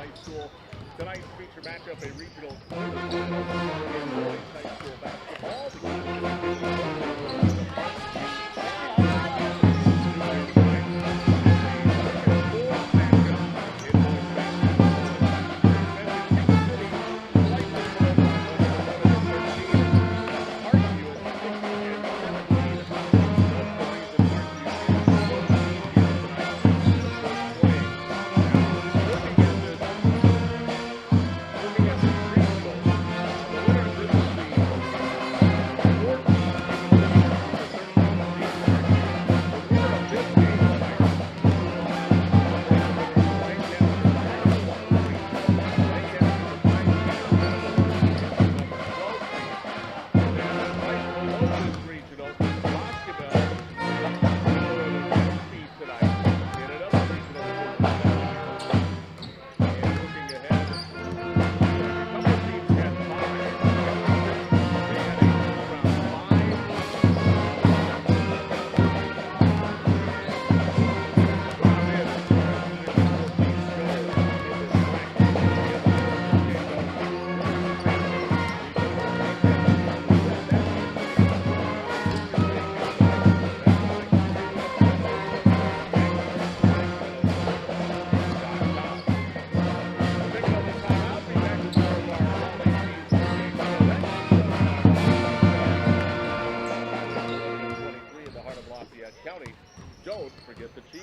High School. Tonight's feature matchup, a regional quarterfinal in boys high school basketball. Don't forget the cheese.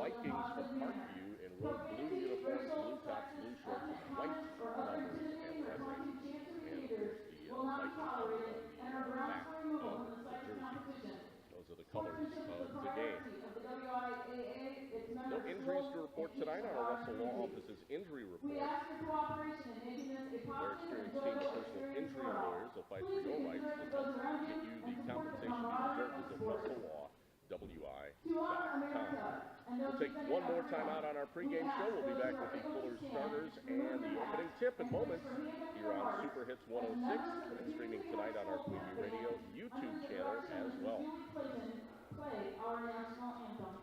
Vikings from Parkview in road blue uniforms, blue tops, blue shorts, and white numbers and lettering. And of course, the Vikings on the back of the jersey. Those are the colors of the game. No injuries to report tonight on our Russell Law Office's injury report. Their experienced team of personal injury lawyers will fight for your rights to get you the compensation you deserve. Visit Russell Law. WIAA.com. We'll take one more time out on our pregame show. We'll be back with the Fuller starters and the opening tip in moments here on Super Hits 106 and streaming tonight on our Parkview Radio YouTube channel as well. Play our national anthem.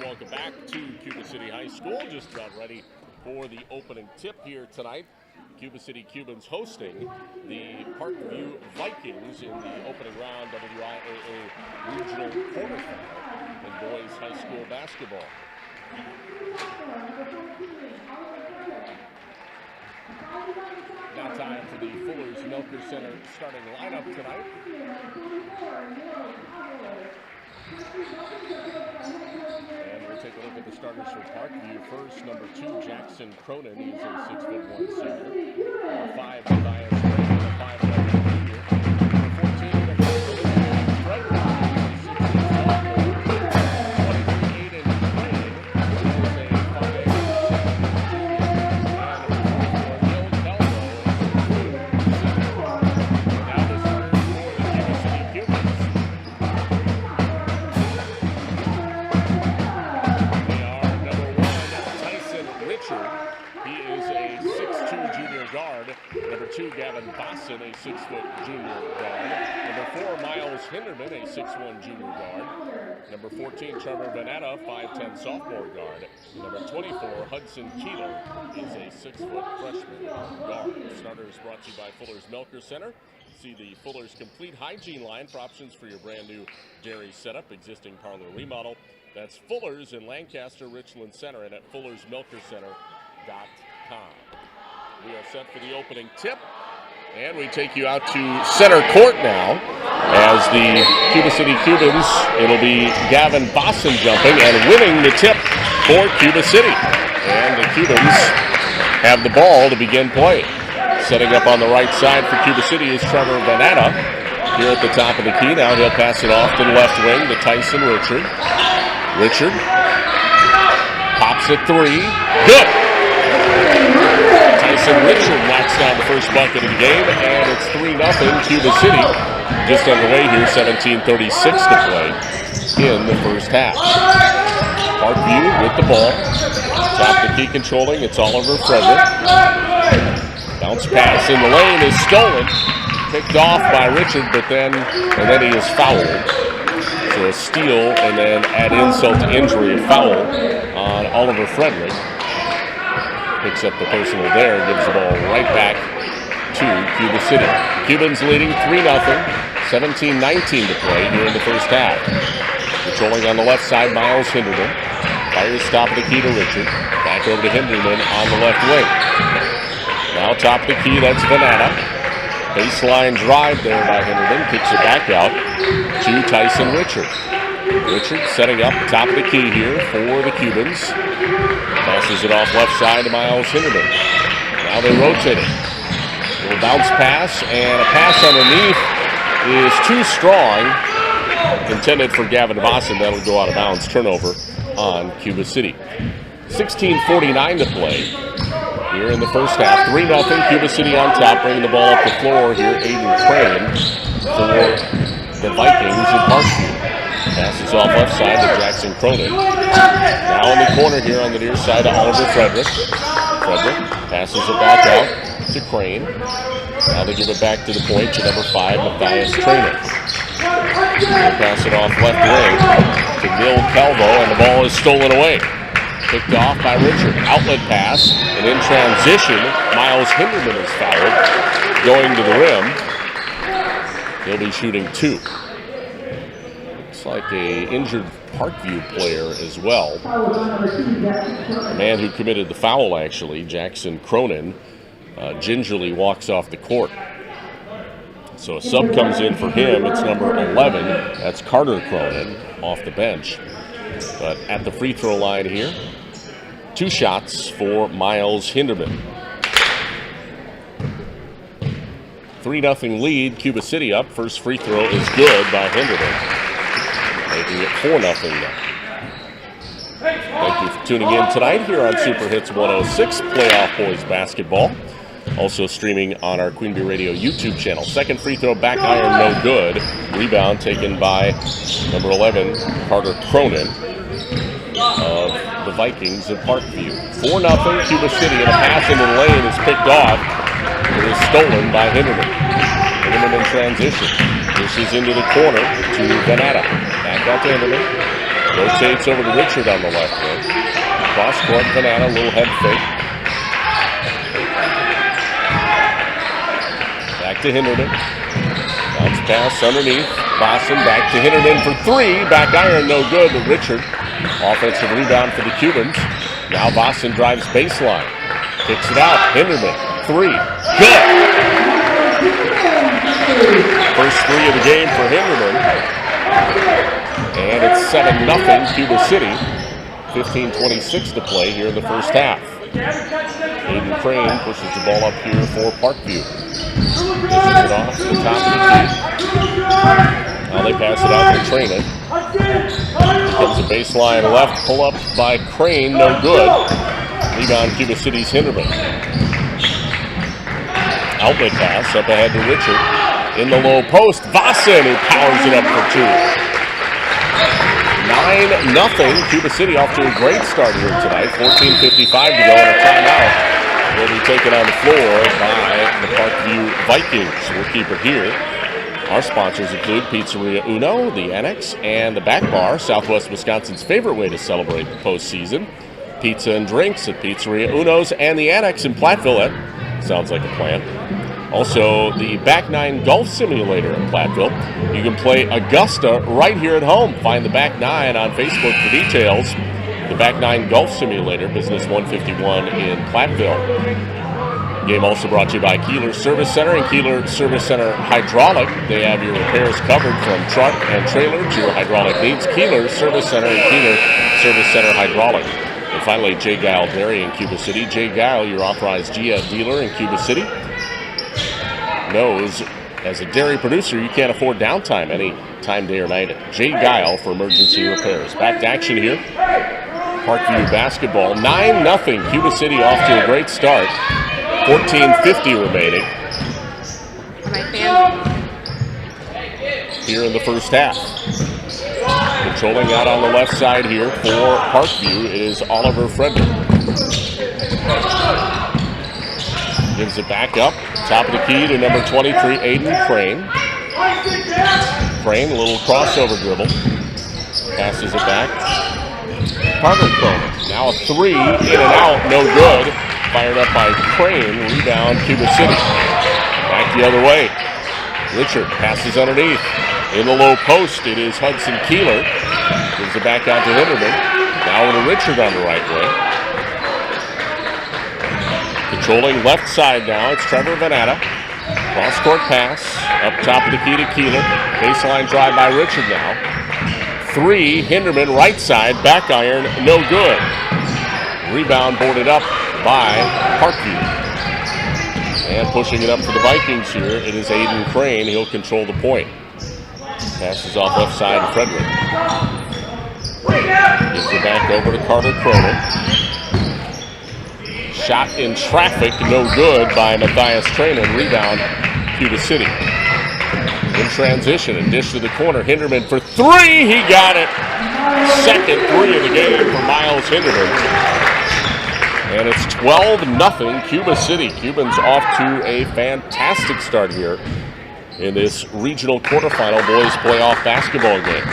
Welcome back to Cuba City High School. Just about ready for the opening tip here tonight. Cuba City Cubans hosting the Parkview Vikings in the opening round WIAA Regional Quarterfinal in boys high school basketball. Now time for the Fuller's Milker Center starting lineup tonight. And we'll take a look at the starters for Parkview. First, number 2, Jackson Cronin. He's a 6'1" senior. Number 5, Matthias Ray, number 5, junior. Number 14, Fred Ryan. He's a 6'6" sophomore. 23, Aiden Crane. He's a 5'7" junior. And number 44, Neil Calvo. Now the starters for the Cuba City Cubans. He is a 6'2" junior guard. Number 2, Gavin Bosson, a 6' junior guard. Number 4, Miles Hinderman, a 6'1" junior guard. Number 14, Trevor Vanetta, 5'10" sophomore guard. Number 24, Hudson Keeler, is a 6' freshman guard. Starters brought to you by Fuller's Milker Center. See the Fuller's Complete Hygiene line for options for your brand new dairy setup, existing parlor remodel. That's Fuller's in Lancaster, Richland Center, and at fullersmilkercenter.com. We are set for the opening tip, and we take you out to center court now as the Cuba City Cubans, it'll be Gavin Bosson jumping and winning the tip for Cuba City. And the Cubans have the ball to begin play. Setting up on the right side for Cuba City is Trevor Vanetta. Here at the top of the key now, he'll pass it off to the left wing to Tyson Richard. Richard pops at 3. Good! Tyson Richard knocks down the first bucket of the game, and it's 3-0 Cuba City. Just underway here, 17:36 to play in the first half. Parkview with the ball. Top the key controlling, it's Oliver Frederick. Bounce pass in the lane is stolen. Picked off by Richard, but then he is fouled. So a steal, and then add insult to injury, a foul on Oliver Frederick. Picks up the personal there, gives the ball right back to Cuba City. Cubans leading 3-0, 17-19 to play here in the first half. Controlling on the left side, Miles Hinderman. Fires top of the key to Richard. Back over to Hinderman on the left wing. Now top of the key, that's Vanetta. Baseline drive there by Hinderman. Kicks it back out to Tyson Richard. Richard setting up top of the key here for the Cubans. Passes it off left side to Miles Hinderman. Now they rotate it. Little bounce pass, and a pass underneath is too strong. Intended for Gavin Bosson. That'll go out of bounds. Turnover on Cuba City. 16:49 to play here in the first half. 3-0 Cuba City on top, bringing the ball up the floor here. Aiden Crane for the Vikings in Parkview. Passes off left side to Jackson Cronin. Now in the corner here on the near side to Oliver Frederick. Frederick passes it back out to Crane. Now they give it back to the point to number 5, Matthias Trainer. They'll pass it off left wing to Neil Calvo, and the ball is stolen away. Picked off by Richard. Outlet pass, and in transition, Miles Hinderman is fouled. Going to the rim. He'll be shooting 2. Looks like a injured Parkview player as well. The man who committed the foul, actually, Jackson Cronin, gingerly walks off the court. So a sub comes in for him. It's number 11. That's Carter Cronin off the bench. But at the free throw line here, 2 shots for Miles Hinderman. 3-0 lead, Cuba City up. First free throw is good by Hinderman, making it 4-0 now. Thank you for tuning in tonight here on Super Hits 106, Playoff Boys Basketball. Also streaming on our Queen Bee Radio YouTube channel. Second free throw, back iron, no good. Rebound taken by number 11, Carter Cronin of the Vikings of Parkview. 4-0 Cuba City, and a pass into the lane is picked off. It is stolen by Hinderman. Hinderman in transition. Dishes into the corner to Venata. Back out to Hinderman. Rotates over to Richard on the left wing. Cross court, Venata, little head fake. Back to Hinderman. Bounce pass underneath. Boston back to Hinderman for 3. Back iron, no good to Richard. Offensive rebound for the Cubans. Now Boston drives baseline. Kicks it out. Hinderman. 3. Good. First 3 of the game for Hinderman. And it's 7-0 Cuba City. 15:26 to play here in the first half. Aiden Crane pushes the ball up here for Parkview. Pushes it off to the top of the key. Now they pass it out to Trainer. Here comes a baseline left pull up by Crane, no good. Rebound Cuba City's Hinderman. Outlet pass up ahead to Richard. In the low post, Vossen, who powers it up for 2. 9-0. Cuba City off to a great start here tonight. 14:55 to go, and a timeout will be taken on the floor by the Parkview Vikings. We'll keep it here. Our sponsors include Pizzeria Uno, the Annex, and the Back Bar, Southwest Wisconsin's favorite way to celebrate the postseason. Pizza and drinks at Pizzeria Uno's and the Annex in Platteville. That sounds like a plan. Also, the Back 9 Golf Simulator in Platteville. You can play Augusta right here at home. Find the Back 9 on Facebook for details. The Back 9 Golf Simulator, Business 151 in Platteville. Game also brought to you by Keeler Service Center and Keeler Service Center Hydraulic. They have your repairs covered from truck and trailer to your hydraulic needs. Keeler Service Center and Keeler Service Center Hydraulic. And finally, J. Geil Dairy in Cuba City. J. Geil, your authorized GF dealer in Cuba City, knows as a dairy producer you can't afford downtime any time, day or night. J. Geil for emergency repairs. Back to action here. Parkview basketball. 9-0. Cuba City off to a great start. 14:50 remaining here in the first half. Controlling out on the left side here for Parkview is Oliver Frederick. Gives it back up. Top of the key to number 23, Aiden Crane. Crane, a little crossover dribble. Passes it back. Carter Cronin. Now a 3, in and out, no good. Fired up by Crane. Rebound, Cuba City. Back the other way. Richard passes underneath. In the low post, it is Hudson Keeler. Gives it back out to Hinderman. Now to Richard on the right wing. Controlling left side now, it's Trevor Venata. Cross-court pass. Up top of the key to Keeler. Baseline drive by Richard now. 3, Hinderman, right side. Back iron, no good. Rebound boarded up by Parkview. And pushing it up for the Vikings here, it is Aiden Crane. He'll control the point. Passes off left side to Frederick. Gives it back over to Carter Cronin. Shot in traffic, no good by Matthias Trainer. Rebound, Cuba City. In transition, a dish to the corner. Hinderman for three. He got it. Second three of the game for Miles Hinderman. And it's 12-0 Cuba City. Cubans off to a fantastic start here in this regional quarterfinal boys playoff basketball game.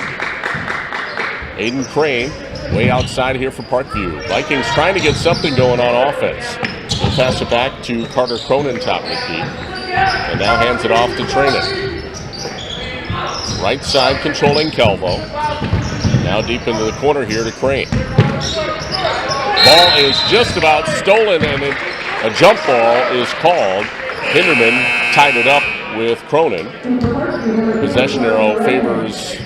Aiden Crane way outside here for Parkview. Vikings trying to get something going on offense. We'll pass it back to Carter Cronin, top of the key. And now hands it off to Trainer. Right side controlling Kelvo. Now deep into the corner here to Crane. Ball is just about stolen, and a jump ball is called. Hinderman tied it up with Cronin. Possession arrow favors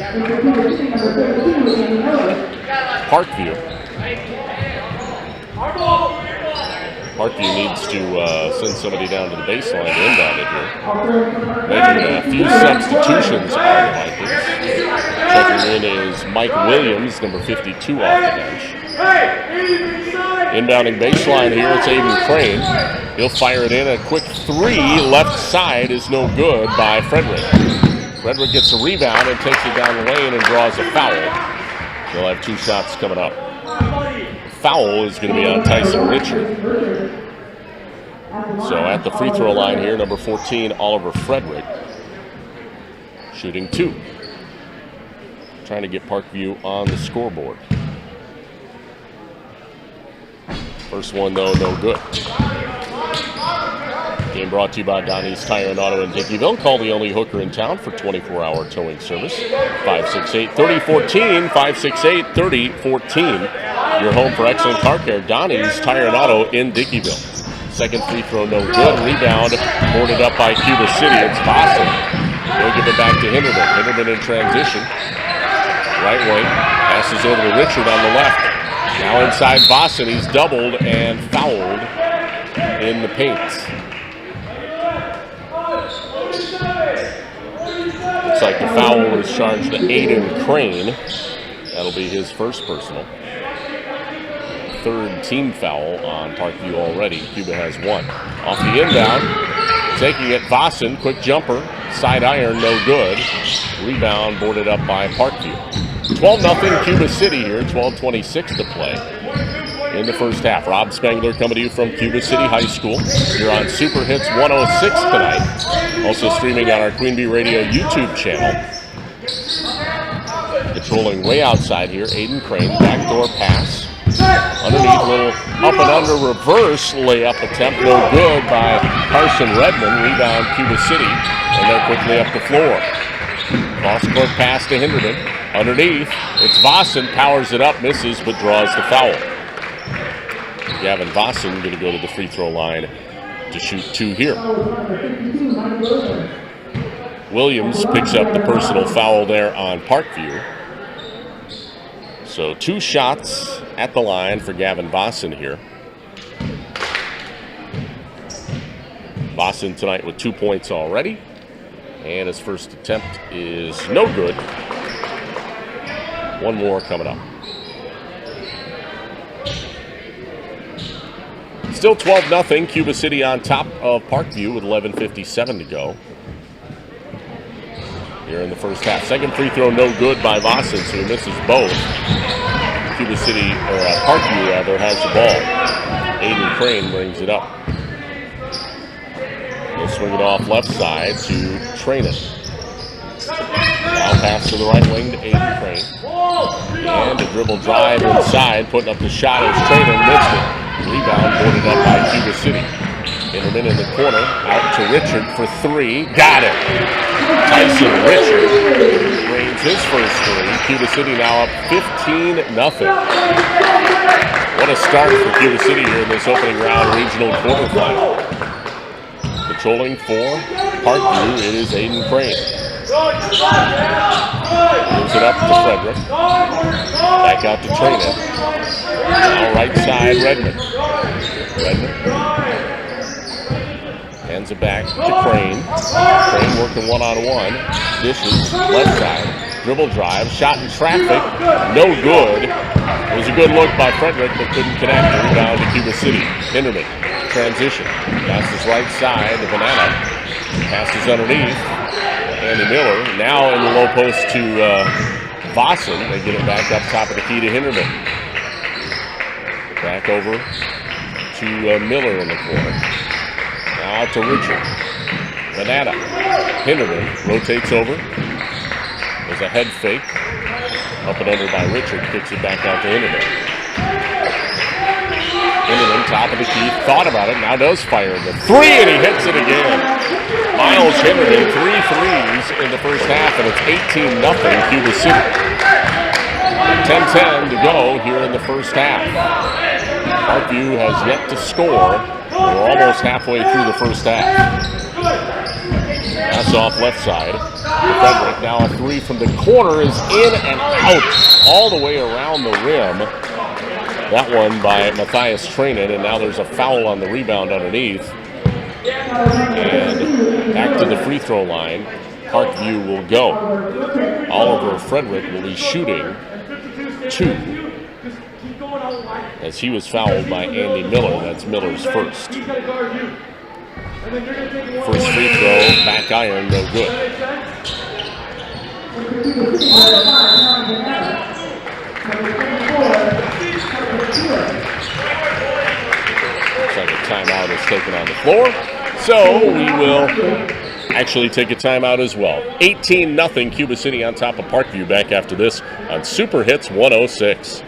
Parkview. Parkview needs to send somebody down to the baseline to inbound it here. Making a few substitutions on the Vikings. Checking in is Mike Williams, number 52 off the bench. Inbounding baseline here, it's Aiden Crane. He'll fire it in. A quick three, left side is no good by Frederick. Frederick gets a rebound and takes it down the lane and draws a foul. They'll have two shots coming up. Foul is going to be on Tyson Richard. So at the free throw line here, number 14, Oliver Frederick, shooting two. Trying to get Parkview on the scoreboard. First one, though, no good. Game brought to you by Donnie's Tire and Auto in Dickeyville. Call the only hooker in town for 24-hour towing service. 568-3014, 568-3014. Your home for excellent car care. Donnie's Tire and Auto in Dickeyville. Second free throw, no good. Rebound, boarded up by Cuba City. It's Boston. They'll give it back to Hinderman. Hinderman in transition. Right wing. Passes over to Richard on the left. Now inside Boston. He's doubled and fouled in the paint. Looks like the foul was charged to Aiden Crane. That'll be his first personal. Third team foul on Parkview already. Cuba has one. Off the inbound, taking it, Vossen, quick jumper, side iron, no good. Rebound boarded up by Parkview. 12-0 Cuba City here, 12:26 to play in the first half. Rob Spangler coming to you from Cuba City High School. You're on Super Hits 106 tonight. Also streaming on our Queen Bee Radio YouTube channel. Controlling way outside here, Aiden Crane, backdoor pass. Underneath, little up and under reverse layup attempt, no good by Carson Redmond. Rebound Cuba City, and they're quickly up the floor. Cross-court pass to Hinderman. Underneath, it's Vossen, powers it up, misses, but draws the foul. Gavin Vossen going to go to the free throw line to shoot two here. Williams picks up the personal foul there on Parkview. So two shots at the line for Gavin Vossen here. Vossen tonight with 2 points already. And his first attempt is no good. One more coming up. Still 12-0. Cuba City on top of Parkview with 11:57 to go. Here in the first half. Second free throw no good by Vossen, so he misses both. Cuba City, or Parkview rather, has the ball. Aiden Crane brings it up. He'll swing it off left side to Trainer. Now pass to the right wing to Aiden Crane. And a dribble drive inside, putting up the shot as Trainer missed it. Rebound boarded up by Cuba City. Hinderman in the corner, out to Richard for three. Got it! Tyson Richard drains his first three. Cuba City now up 15-0. What a start for Cuba City here in this opening round regional quarterfinal. Controlling for Parkview, it is Aiden Crane. Moves it up to Frederick. Back out to Trainer. Now right side, Redmond. Hands it back to Crane. Crane working one-on-one. Dishes, left side. Dribble drive, shot in traffic. No good. It was a good look by Frederick, but couldn't connect. Rebound to Cuba City. Hinderman, transition. Passes right side to Banana. Passes underneath. Andy Miller. Now in the low post to Vossen. They get it back up top of the key to Hinderman. Back over to Miller in the corner. Now out to Richard. Banana. Hinderman rotates over. There's a head fake. Up and under by Richard. Kicks it back out to Hinderman. Hinderman, top of the key. Thought about it. Now does fire the three, and he hits it again. Miles Hinderman, 3 threes in the first half, and it's 18-0 Cuba City. 10-10 to go here in the first half. Parkview has yet to score. We're almost halfway through the first half. Pass off left side. Frederick, now a three from the corner is in and out all the way around the rim. That one by Matthias Trainin, and now there's a foul on the rebound underneath. And back to the free throw line. Parkview will go. Oliver Frederick will be shooting 2 as he was fouled by Andy Miller. That's Miller's first. First free throw, back iron, no good. Looks like a timeout is taken on the floor. So we will actually take a timeout as well. 18-0 Cuba City on top of Parkview. Back after this on Super Hits 106.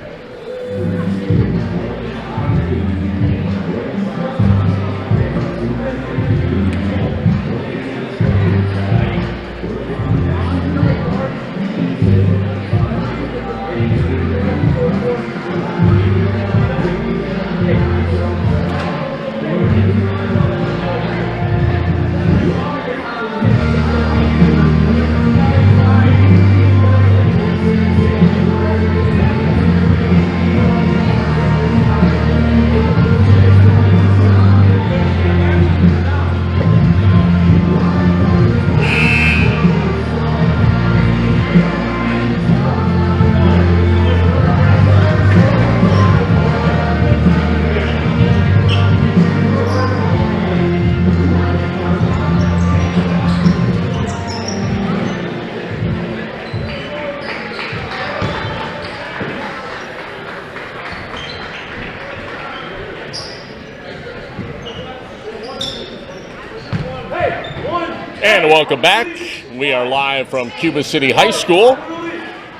And welcome back. We are live from Cuba City High School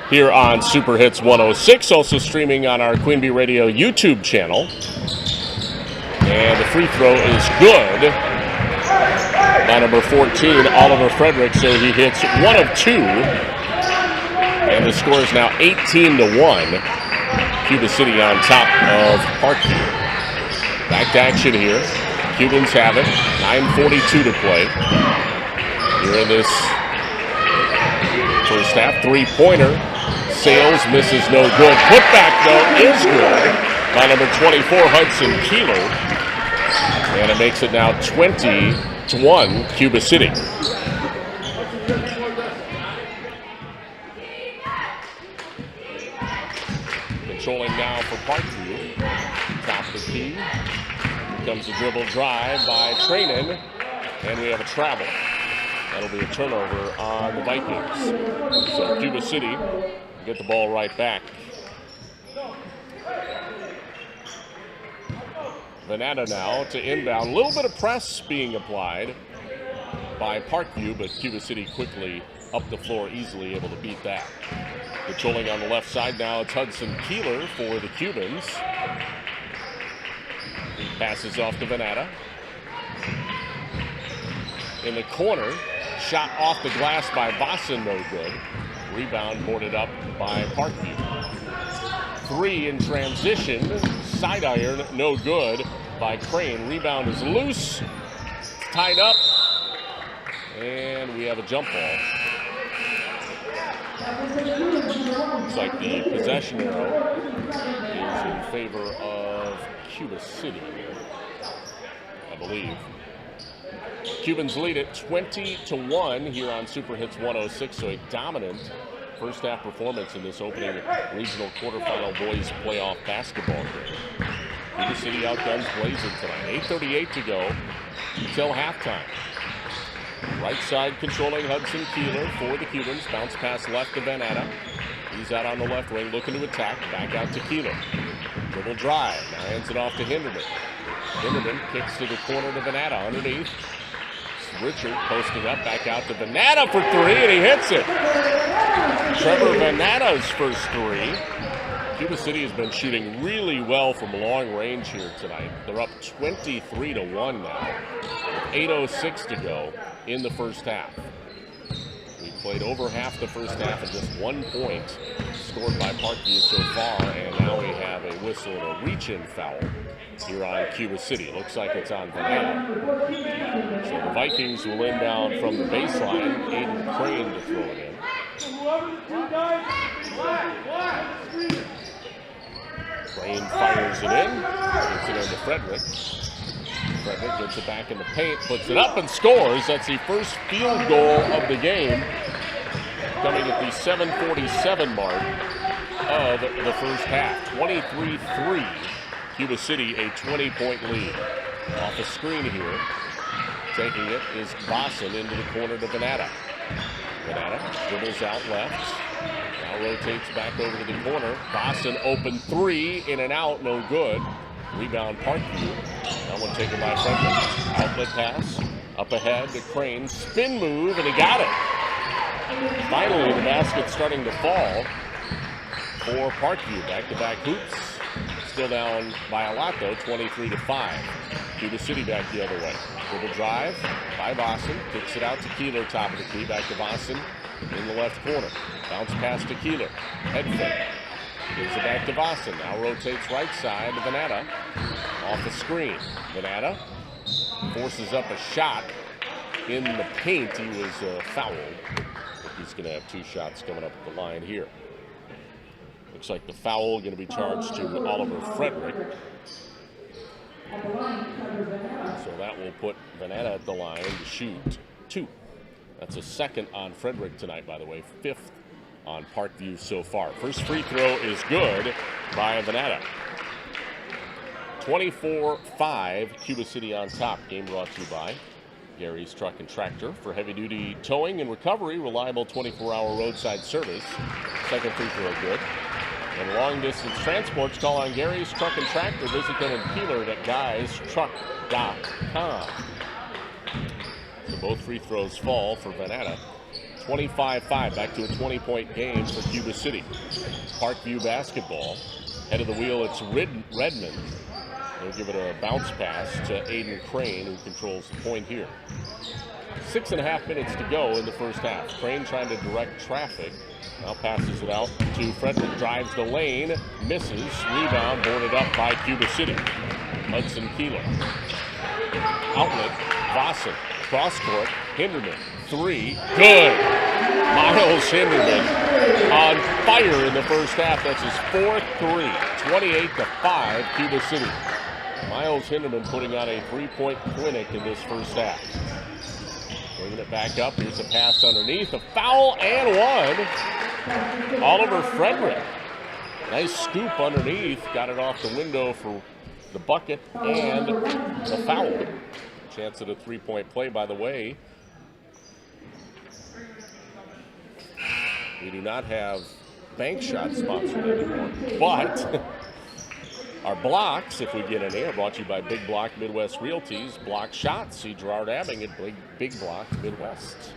here on Super Hits 106, also streaming on our Queen Bee Radio YouTube channel. And the free throw is good by number 14, Oliver Frederick, so he hits 1 of 2. And the score is now 18-1. Cuba City on top of Parkview. Back to action here. Cubans have it. 9:42 to play. Here in this first half, three-pointer. Sales misses, no good. Putback, though, is good by number 24, Hudson Keeler. And it makes it now 20-1, Cuba City. Controlling now for Parkview. Top of the key. Here comes the dribble drive by Trainin. And we have a travel. That'll be a turnover on the Vikings. So Cuba City get the ball right back. Venata now to inbound. A little bit of press being applied by Parkview, but Cuba City quickly up the floor, easily able to beat that. Controlling on the left side now, it's Hudson Keeler for the Cubans. Passes off to Venata. In the corner, shot off the glass by Vossen, no good. Rebound boarded up by Parkview. 3 in transition, side iron, no good by Crane. Rebound is loose, tied up, and we have a jump ball. Looks like the possession arrow is in favor of Cuba City, I believe. Cubans lead it 20-1 here on Super Hits 106, so a dominant first half performance in this opening regional quarterfinal boys playoff basketball game. Cuba City outguns Blazing tonight. 8:38 to go until halftime. Right side controlling Hudson Keeler for the Cubans. Bounce pass left to Vanetta. He's out on the left wing looking to attack. Back out to Keeler. Dribble drive. Now hands it off to Hinderman. Hinderman kicks to the corner to Vanetta underneath. Richard posting up, back out to Vanetta for three, and he hits it. Trevor Vanetta's first three. Cuba City has been shooting really well from long range here tonight. They're up 23-1 now, with 8:06 to go in the first half. We played over half the first half and just 1 point scored by Parkview so far, and now we have a whistle and a reach-in foul here on Cuba City. Looks like it's on Vanetta. So the Vikings will inbound from the baseline. Aiden Crane to throw it in. Crane fires it in. Gets it into Frederick. Frederick gets it back in the paint, puts it up and scores. That's the first field goal of the game, coming at the 7:47 mark of the first half. 23-3. Cuba City a 20-point lead. Off a screen here. Taking it is Bosson into the corner to Vanetta. Vanetta dribbles out left. Now rotates back over to the corner. Bosson open three, in and out, no good. Rebound Parkview. That one taken by Frederick. Outlet pass. Up ahead to Crane. Spin move, and he got it. Finally, the basket's starting to fall for Parkview. Back-to-back hoops. Still down by a lot, though, 23-5. Cuba City back the other way. Dribble drive by Bosson. Kicks it out to Keeler, top of the key. Back to Bosson in the left corner. Bounce pass to Keeler. Head fake. Gives it back to Bosson. Now rotates right side to Vanetta. Off the screen. Vanetta forces up a shot in the paint. He was fouled. He's going to have two shots coming up at the line here. Looks like the foul going to be charged to Oliver Frederick. So that will put Vanetta at the line to shoot two. That's a second on Frederick tonight, by the way. Fifth on Parkview so far. First free throw is good by Vanetta. 24-5, Cuba City on top. Game brought to you by Gary's Truck and Tractor. For heavy-duty towing and recovery, reliable 24-hour roadside service. Second free throw good. And long-distance transports, call on Gary's Truck and Tractor. Visit them in Keeler at guystruck.com. So both free throws fall for Vanetta. 25-5, back to a 20-point game for Cuba City. Parkview basketball. Head of the wheel, it's Redmond. They'll give it a bounce pass to Aiden Crane, who controls the point here. 6.5 minutes to go in the first half. Crane trying to direct traffic. Now passes it out to Frederick. Drives the lane, misses. Rebound boarded up by Cuba City. Hudson Keeler. Outlet, Bosson. Cross court, Hinderman. Three, good. Miles Hinderman on fire in the first half. That's his fourth three. 28-5, Cuba City. Miles Hinderman putting on a three-point clinic in this first half. Bringing it back up. Here's a pass underneath. A foul and one. Oliver Frederick. Nice scoop underneath. Got it off the window for the bucket and the foul. Chance at a three-point play, by the way. We do not have bank shots sponsored anymore, but our blocks, if we get any, are brought to you by Big Block Midwest Realties. Block shots, see Gerard Abbing at Big Block Midwest.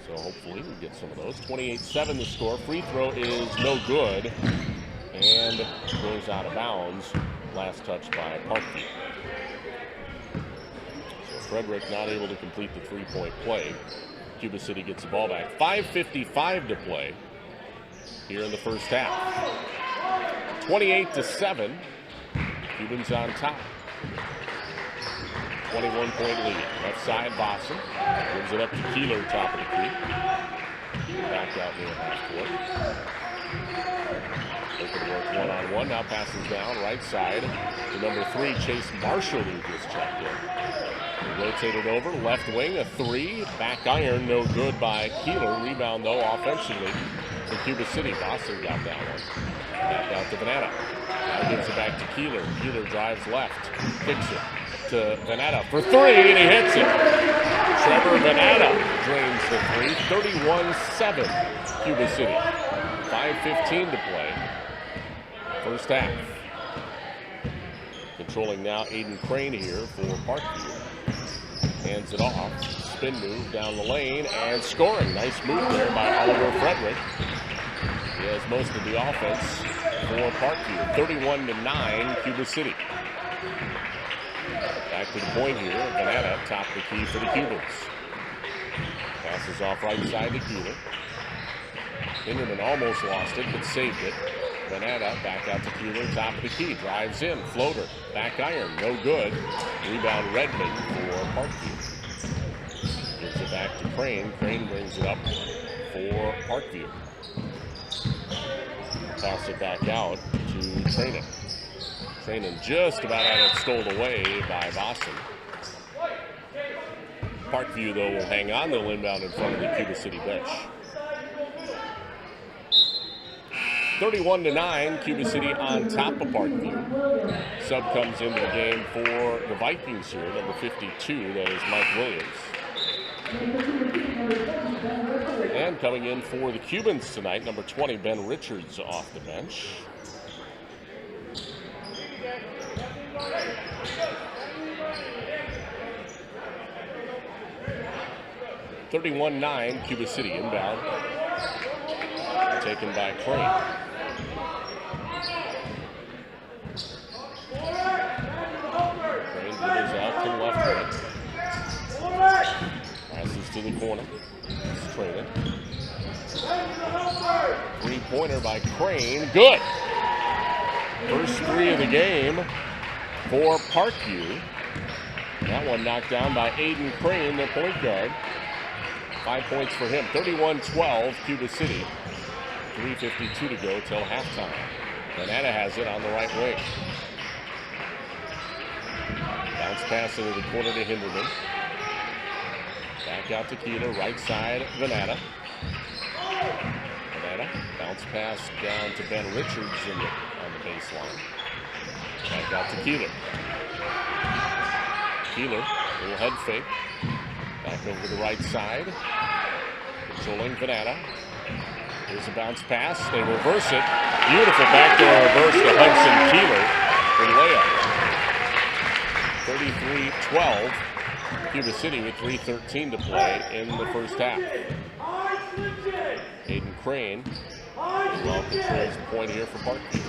So hopefully we'll get some of those. 28-7 the score. Free throw is no good and goes out of bounds. Last touch by Parkview. So Frederick not able to complete the three-point play. Cuba City gets the ball back. 5:55 to play here in the first half. 28-7. Cubans on top. 21-point lead. Left side, Bosson. Gives it up to Keeler, top of the key. Back out near half court. Looking to work one-on-one. Now passes down, right side to number 3, Chase Marshall, who just checked in. Rotated over, left wing, a three. Back iron, no good by Keeler. Rebound, though, offensively for Cuba City. Boston got that one. Back out to Vanetta. Now gives it back to Keeler. Keeler drives left, kicks it. to Venata for three, and he hits it. Trevor Venata drains the three, 31-7, Cuba City. 5:15 to play, first half. Controlling now Aiden Crane here for Parkview. Hands it off, spin move down the lane, and scoring. Nice move there by Oliver Frederick. He has most of the offense for Parkview. 31-9, Cuba City. Back to the point here. Venata top the key for the Cubans. Passes off right side to Keeler. Hinderman almost lost it, but saved it. Venata back out to Keeler, top of the key. Drives in, floater, back iron, no good. Rebound Redmond for Parkview. Gives it back to Crane. Crane brings it up for Parkview. Toss it back out to Trainin. Trainin just about had it stole away by Boston. Parkview, though, will hang on. They'll inbound in front of the Cuba City bench. 31-9, Cuba City on top of Parkview. Sub comes into the game for the Vikings here, number 52, that is Mike Williams. And coming in for the Cubans tonight, number 20, Ben Richards off the bench. (31-9) Cuba City inbound. Taken by Crane. Crane dribbles out to the left wing. Passes to the corner. It's Trainin. Three-pointer by Crane. Good. First three of the game for Parkview. That one knocked down by Aiden Crane, the point guard. 5 points for him. 31-12, Cuba City. 3:52 to go till halftime. Venata has it on the right wing. Bounce pass into the corner to Hinderman. Back out to Keeler, right side, Venata. Venata, bounce pass down to Ben Richards on the baseline. Back out to Keeler. Keeler, little head fake. Back over to the right side. Controlling Venata. Here's a bounce pass. They reverse it. Beautiful backdoor reverse to Hudson Keeler for layup. 33-12. Cuba City with 3:13 to play in the first half. Aiden Crane well controls the point here for Parkview.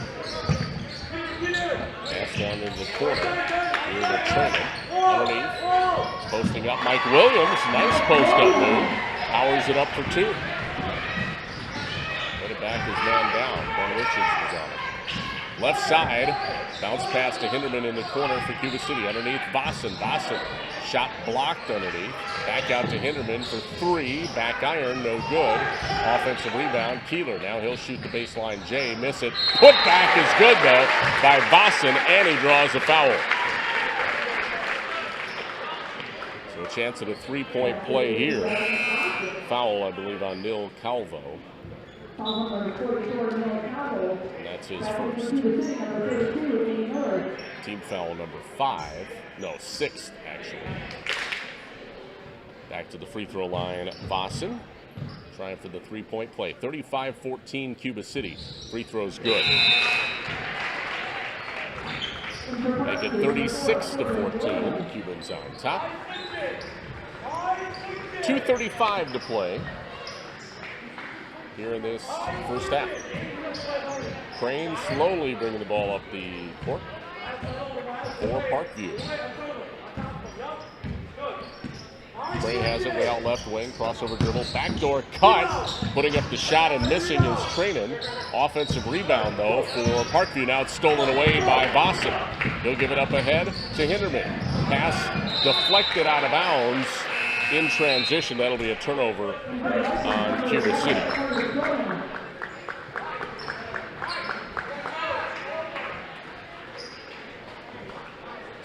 Pass down into the corner. Here to Trainin. Underneath. Posting up Mike Williams. Nice post-up move. Powers it up for two. Put it back his man down. Ben Richards was on it. Left side. Bounce pass to Hinderman in the corner for Cuba City. Underneath Boston. Boston. Shot blocked underneath. Back out to Hinderman for three. Back iron. No good. Offensive rebound. Keeler. Now he'll shoot the baseline. Jay. Miss it. Put back is good, though, by Boston. And he draws a foul. So a chance at a three-point play here. Foul, I believe, on Nil Calvo. And that's his first. Team foul number 5. No, 6th, actually. Back to the free throw line, Vossen. Trying for the three-point play. 35-14, Cuba City. Free throw's good. Make it 36-14. Cubans on top. 2:35 to play here in this first half. Crane slowly bringing the ball up the court for Parkview. Crane has it way out left wing, crossover dribble, backdoor cut, putting up the shot and missing is Trainin. Offensive rebound though for Parkview. Now it's stolen away by Boston. He'll give it up ahead to Hinderman. Pass deflected out of bounds in transition. That'll be a turnover on Cuba City.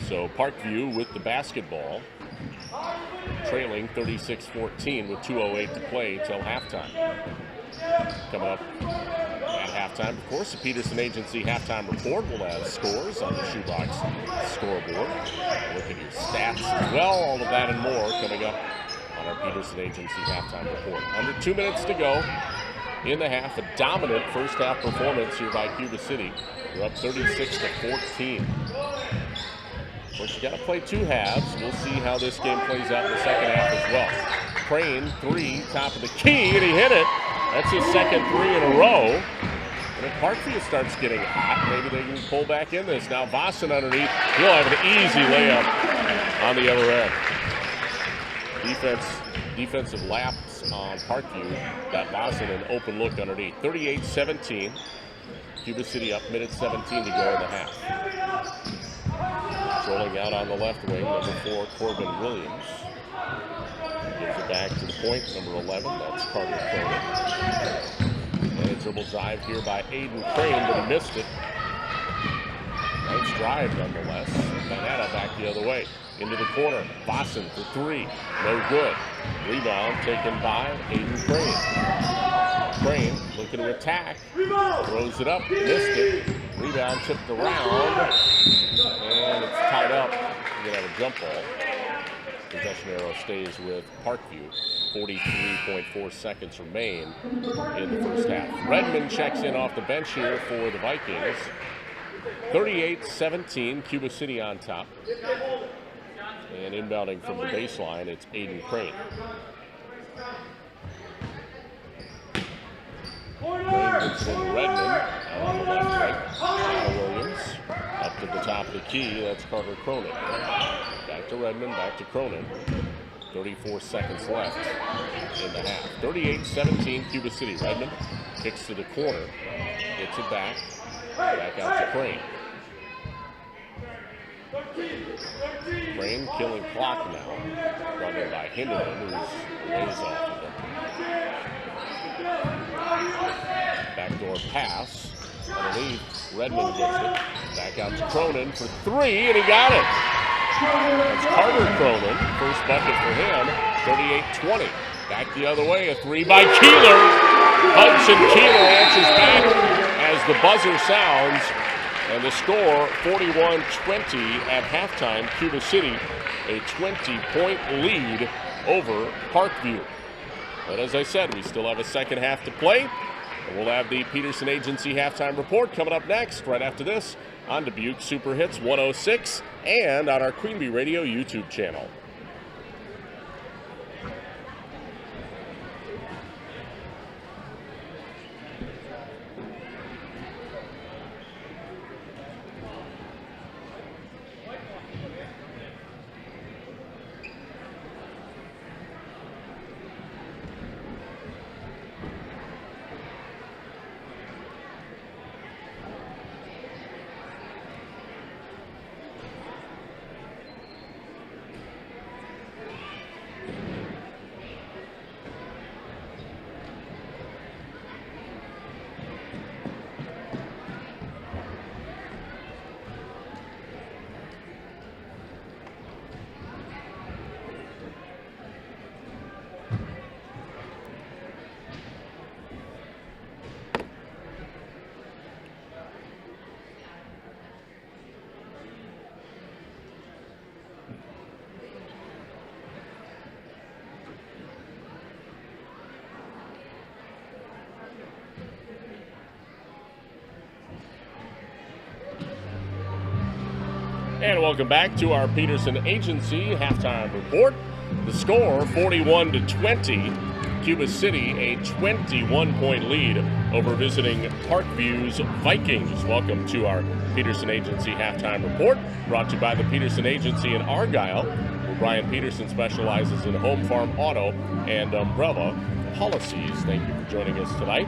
So Parkview with the basketball, trailing 36-14 with 2:08 to play till halftime. Coming up at halftime. Of course, the Peterson Agency halftime report will have scores on the shoebox scoreboard. Look at your stats as well. All of that and more coming up on our Peterson Agency halftime report. Under 2 minutes to go in the half. A dominant first half performance here by Cuba City. They're up 36-14. Of course, you got to play 2 halves. We'll see how this game plays out in the second half as well. Crane, 3, top of the key, and he hit it. That's his second 3 in a row. And if Parkview starts getting hot, maybe they can pull back in this. Now Vossen underneath. He'll have an easy layup on the other end. Defensive lapse on Parkview. Got Vossen an open look underneath. 38-17. Cuba City up, minute 17 to go in the half. Rolling out on the left wing, number 4, Corbin Williams. Gives it back to the point, number 11, that's Carter Cronin. And a dribble drive here by Aiden Crane, but he missed it. Nice drive nonetheless. Banana back the other way. Into the corner. Vossen for 3. No good. Rebound taken by Aiden Crane. Crane looking to attack. Throws it up. Missed it. Rebound tipped around. And it's tied up. You have a jump ball. Possession arrow stays with Parkview. 43.4 seconds remain in the first half. Redmond checks in off the bench here for the Vikings. 38-17, Cuba City on top. And inbounding from the baseline, it's Aiden Crane. Crane gets it into Redmond. Out on the left right, Williams. Up to the top of the key, that's Carter Cronin. Back to Redmond, back to Cronin. 34 seconds left in the half. 38-17, Cuba City. Redmond kicks to the corner, gets it back out to Crane. Crane killing clock now. Running by Hinderman, who's ways off of it. Backdoor pass. Underneath, Redmond gets it. Back out to Cronin for 3, and he got it. That's Carter Cronin. First bucket for him. 38-20. Back the other way, a 3 by Keeler. Hudson Keeler answers back as the buzzer sounds. And the score, 41-20 at halftime. Cuba City, a 20-point lead over Parkview. But as I said, we still have a second half to play. And we'll have the Peterson Agency halftime report coming up next, right after this, on Dubuque Super Hits 106 and on our Queen Bee Radio YouTube channel. And welcome back to our Peterson Agency halftime report. The score, 41-20. Cuba City, a 21-point lead over visiting Parkview's Vikings. Welcome to our Peterson Agency halftime report, brought to you by the Peterson Agency in Argyle, where Brian Peterson specializes in home, farm, auto, and umbrella policies. Thank you for joining us tonight.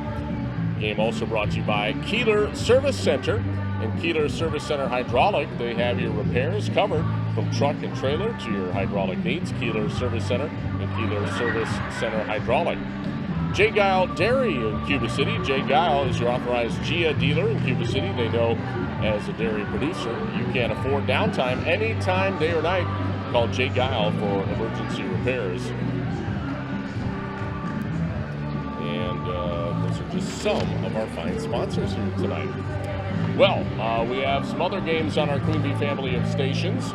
Game also brought to you by Keeler Service Center. And Keeler Service Center Hydraulic, they have your repairs covered from truck and trailer to your hydraulic needs. Keeler Service Center and Keeler Service Center Hydraulic. J. Guile Dairy in Cuba City. J. Guile is your authorized GIA dealer in Cuba City. They know as a dairy producer, you can't afford downtime anytime, day or night. Call J. Guile for emergency repairs. And those are just some of our fine sponsors here tonight. Well, we have some other games on our Queen Bee family of stations,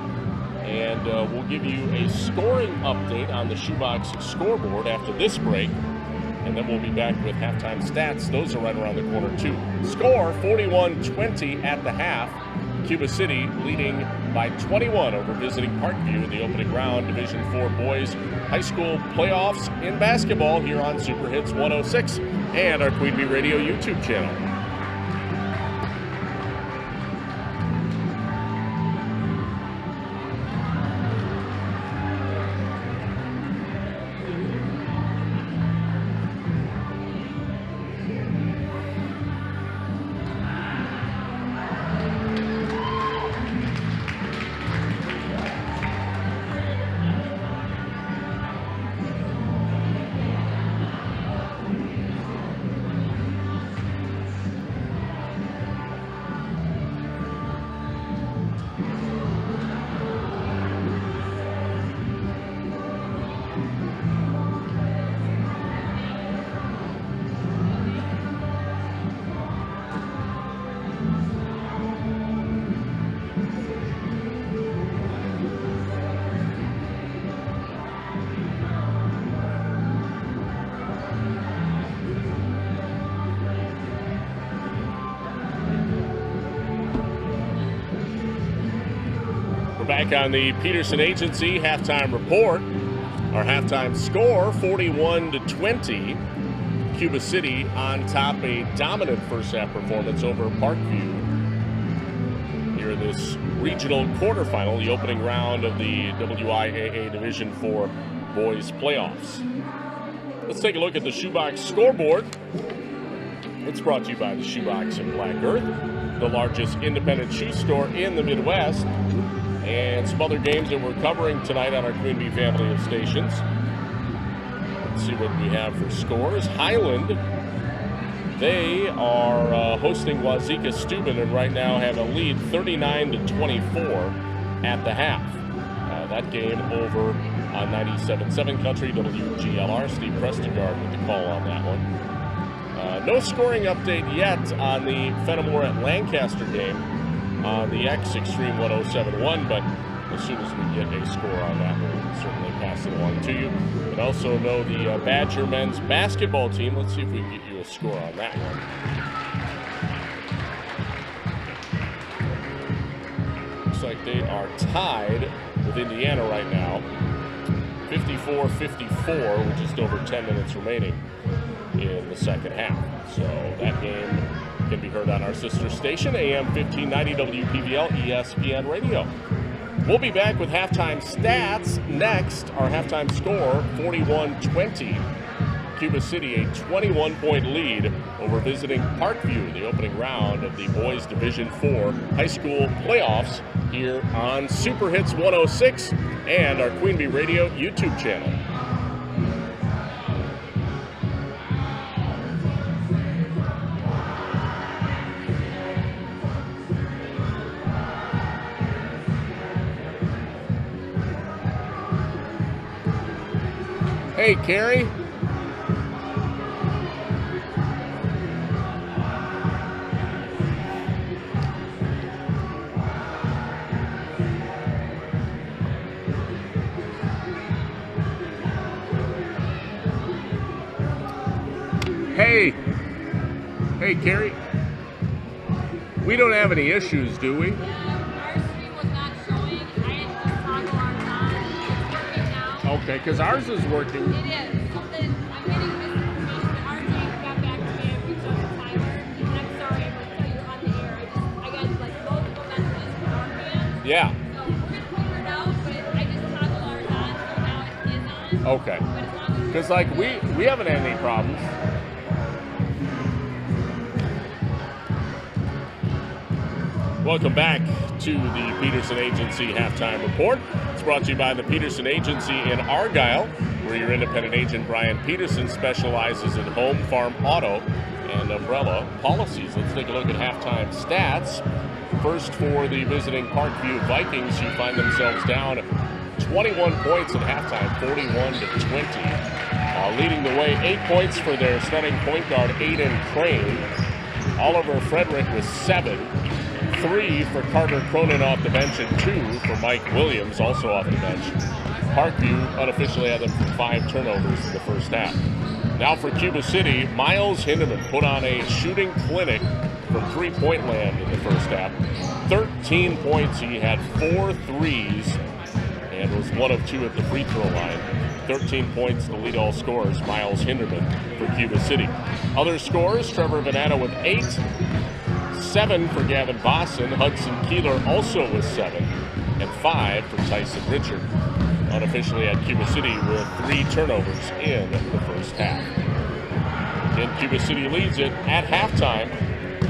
and we'll give you a scoring update on the Shoebox scoreboard after this break, and then we'll be back with halftime stats. Those are right around the corner, too. Score 41-20 at the half. Cuba City leading by 21 over visiting Parkview in the opening round Division IV Boys High School Playoffs in basketball here on Super Hits 106 and our Queen Bee Radio YouTube channel. Back on the Peterson Agency halftime report. Our halftime score, 41-20. Cuba City on top, a dominant first half performance over Parkview here in this regional quarterfinal, the opening round of the WIAA Division IV Boys Playoffs. Let's take a look at the Shoebox scoreboard. It's brought to you by the Shoebox in Black Earth, the largest independent shoe store in the Midwest. And some other games that we're covering tonight on our Queen Bee family of stations. Let's see what we have for scores. Highland, they are hosting Wazeeka Steuben and right now have a lead 39-24 at the half. That game over on 97.7 Country WGLR. Steve Prestegard with the call on that one. No scoring update yet on the Fenimore at Lancaster game on the X Extreme 107.1, but as soon as we get a score on that, we'll certainly pass it along to you. And also know the Badger men's basketball team. Let's see if we can get you a score on that one. Looks like they are tied with Indiana right now. 54-54 with just over 10 minutes remaining in the second half. So that game can be heard on our sister station, AM 1590 WPVL ESPN Radio. We'll be back with halftime stats next. Our halftime score, 41-20. Cuba City, a 21-point lead over visiting Parkview, the opening round of the Boys Division IV High School Playoffs here on Super Hits 106 and our Queen Bee Radio YouTube channel. Hey, Carrie. Hey. Hey, Carrie. We don't have any issues, do we? Okay, because ours is working. It is. Something, I'm getting misinformation, but RJ got back to me and reached out to Tyler, and I'm sorry, I'm going to tell you on the air. I got like multiple messages from our fans. Yeah. So we're going to figure it out, but I just toggled ours on, so now it is on. Okay. Because like we haven't had any problems. Welcome back to the Peterson Agency Halftime Report. It's brought to you by the Peterson Agency in Argyle, where your independent agent Brian Peterson specializes in home, farm, auto, and umbrella policies. Let's take a look at halftime stats. First, for the visiting Parkview Vikings, who find themselves down 21 points at halftime, 41-20. Leading the way, 8 points for their starting point guard, Aiden Crane. Oliver Frederick with 7. 3 for Carter Cronin off the bench, and 2 for Mike Williams, also off the bench. Parkview unofficially had them for 5 turnovers in the first half. Now for Cuba City, Miles Hindeman put on a shooting clinic from three-point land in the first half. 13 points. He had 4 threes and was 1 of 2 at the free throw line. 13 points to lead all scorers, Miles Hinderman for Cuba City. Other scorers, Trevor Venata with 8. 7 for Gavin Bosson. Hudson Keeler also with 7. And 5 for Tyson Richard. Unofficially at Cuba City with 3 turnovers in the first half. And Cuba City leads it at halftime,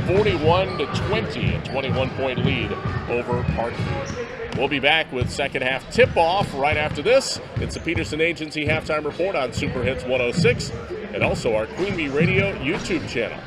41-20, a 21-point lead over Parkview. We'll be back with second half tip-off right after this. It's the Peterson Agency Halftime Report on Super Hits 106 and also our Queen Bee Radio YouTube channel.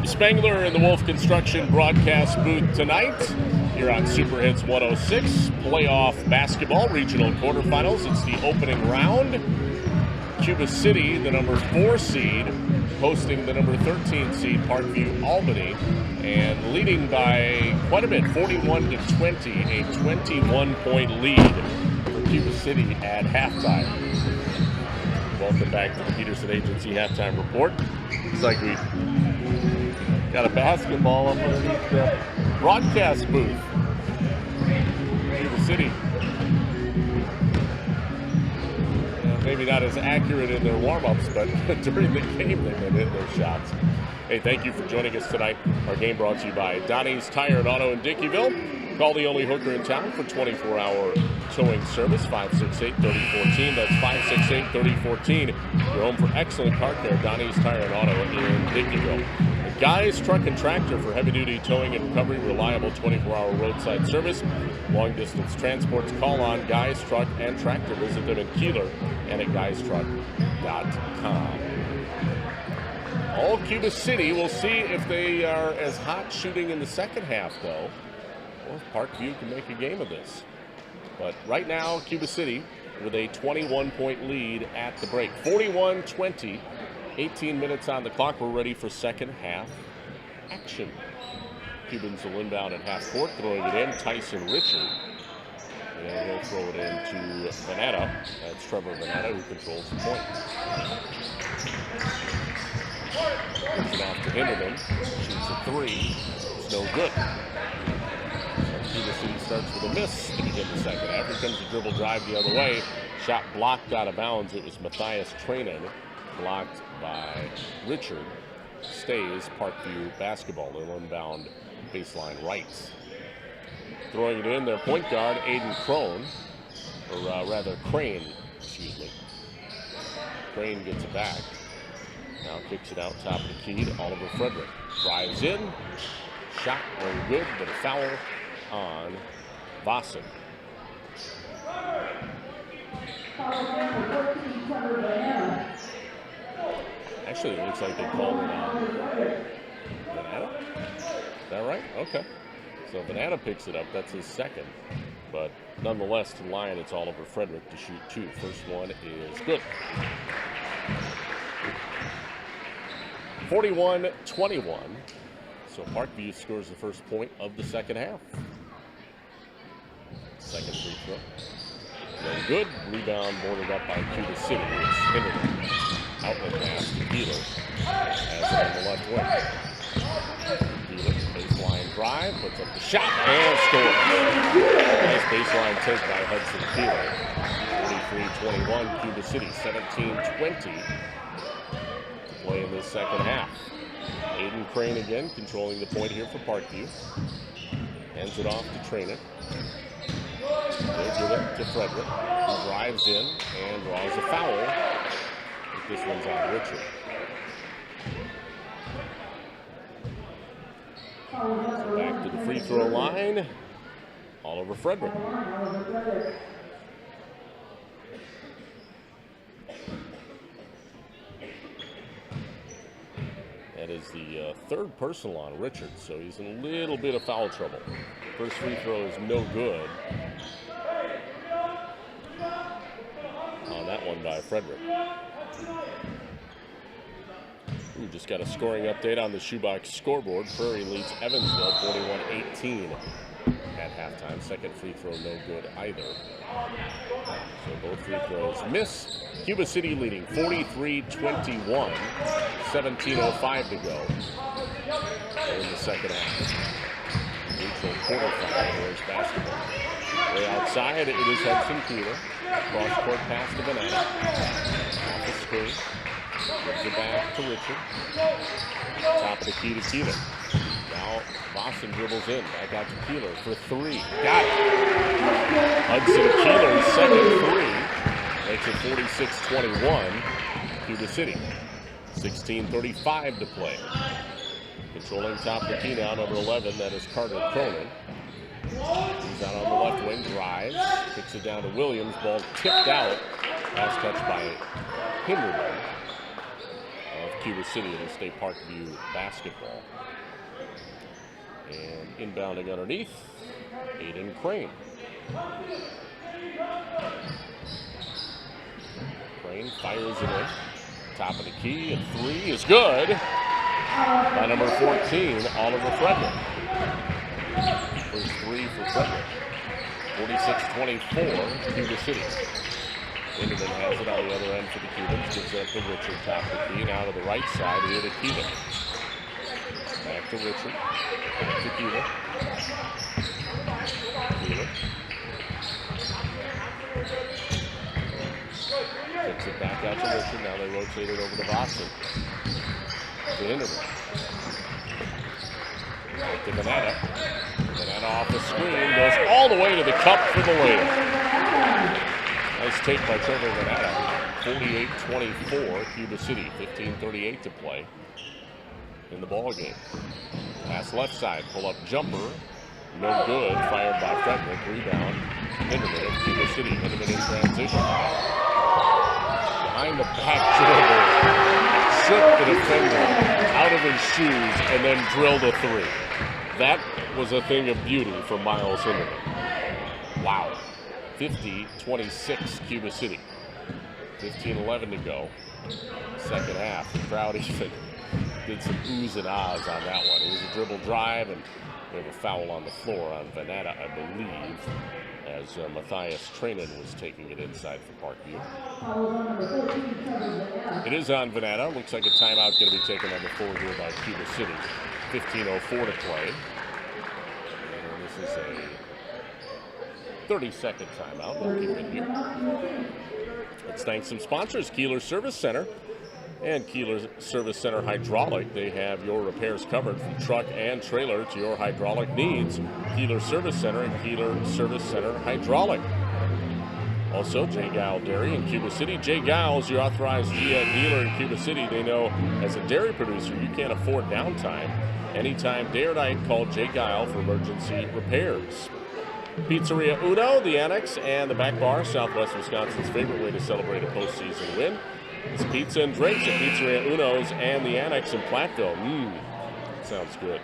Spengler in the Wolf Construction broadcast booth tonight. Here on Super Hits 106, playoff basketball regional quarterfinals. It's the opening round. Cuba City, the number 4 seed, hosting the number 13 seed, Parkview Albany, and leading by quite a bit, 41-20, a 21-point lead for Cuba City at halftime. Welcome back to the Peterson Agency Halftime Report. Looks like we got a basketball up underneath the broadcast booth. Cuba City. Maybe not as accurate in their warm-ups, but during the game they've been hitting their shots. Hey, thank you for joining us tonight. Our game brought to you by Donnie's Tire and Auto in Dickeyville. Call the only hooker in town for 24-hour towing service, 568-3014. That's 568-3014. You're home for excellent car care, Donnie's Tire and Auto in Dickeyville. Guys Truck and Tractor for heavy-duty towing and recovery, reliable 24-hour roadside service, long-distance transports. Call on Guys Truck and Tractor. Visit them in Keeler and at guystruck.com. All Cuba City. We'll see if they are as hot shooting in the second half, though, or if Parkview can make a game of this. But right now, Cuba City with a 21-point lead at the break. 41-20. 18 minutes on the clock. We're ready for second half action. Cubans will inbound at half court, throwing it in. Tyson Richard. And he'll throw it into Venata. That's Trevor Venata who controls the point. Gives it off to Hinderman. Shoots a 3. It's no good. So Cuba City starts with a miss to begin the second half. Here comes the dribble drive the other way. Shot blocked out of bounds. It was Matthias Trainen. Blocked by Richard. Stays Parkview basketball. They'll inbound baseline right. Throwing it in, their point guard, Aiden Crone. Or rather, Crane, excuse me. Crane gets it back. Now kicks it out top of the key to Oliver Frederick. Drives in. Shot no good, but a foul on Vossen. Actually, it looks like they called it on Venata. Is that right? Okay. So Venata picks it up. That's his second. But nonetheless, to the line, it's Oliver Frederick to shoot 2. First one is good. 41-21. So Parkview scores the first point of the second half. Second free throw. No good. Rebound boarded up by Cuba City. It's Hinderman. Outlet pass to Keeler. Has it on the left wing. Keeler, baseline drive, puts up the shot and scores. Nice baseline take by Hudson Keeler. 23-21, Cuba City. 17-20 to play in this second half. Aiden Crane again controlling the point here for Parkview. Hands it off to Trainer. They give it to Frederick, who drives in and draws a foul. This one's on Richard. Back to the free throw line. Oliver Frederick. That is the third personal on Richard, so he's in a little bit of foul trouble. First free throw is no good. On that one by Frederick. Ooh, just got a scoring update on the Shoebox scoreboard. Prairie leads Evansville 41-18 at halftime. Second free throw no good either. So both free throws miss. Cuba City leading 43-21. 17:05 to go in the second half. Neutral quarterfinal boys basketball. Way outside, it is Hudson Keeler. Cross-court pass to Banana. Off the screen. Gives it back to Richard. Top of the key to Keeler. Now Boston dribbles in. Back out to Keeler for three. Got it. Hudson Keeler's second three. Makes it 46-21. Cuba City. 16:35 to play. Controlling top of the key now, number 11. That is Carter Cronin. He's out on the left wing, drives, kicks it down to Williams. Ball tipped out. Pass touched by Hinderman of Cuba City in the State Parkview basketball. And inbounding underneath, Aiden Crane. Crane fires it in. Top of the key, and three is good by number 14, Oliver Frederick. First three for Frederick. 46-24, Cuba City. Hinderman has it on the other end for the Cubans. Gives it to Richard, top of the key. Now to the right side here to Cuba. Back to Richard. Back to Cuba. Cuba. Takes it back out to Richard. Now they rotate it over to Boston. To Hinderman. Back to Banana. Banana off the screen. Goes all the way to the cup for the layup. Nice take by Trevor Banana. 48-24, Cuba City. 15:38 to play in the ball game. Pass left side. Pull-up jumper. No good. Fired by Frederick. Rebound. Hinderman of Cuba City. Hinderman in transition. Behind the back dribble, shook the defender out of his shoes and then drilled a three. That was a thing of beauty for Miles Hinderman. Wow. 50-26 Cuba City. 15:11 to go. Second half. The crowd even did some oohs and ahs on that one. It was a dribble drive, and we have a foul on the floor on Vanetta, I believe, as Matthias Trainin was taking it inside for Parkview. It is on Vanetta. Looks like a timeout going to be taken on the floor here by Cuba City. 15:04 to play. And this is a 30-second timeout. We'll keep it here. Let's thank some sponsors. Keeler Service Center and Keeler Service Center Hydraulic. They have your repairs covered from truck and trailer to your hydraulic needs. Keeler Service Center and Keeler Service Center Hydraulic. Also, J. Gile Dairy in Cuba City. J. Gile is your authorized dealer in Cuba City. They know as a dairy producer you can't afford downtime. Anytime, day or night, call J. Gile for emergency repairs. Pizzeria Uno, the Annex, and the Back Bar, Southwest Wisconsin's favorite way to celebrate a postseason win. It's pizza and drinks at Pizzeria Uno's and the Annex in Platteville. Sounds good.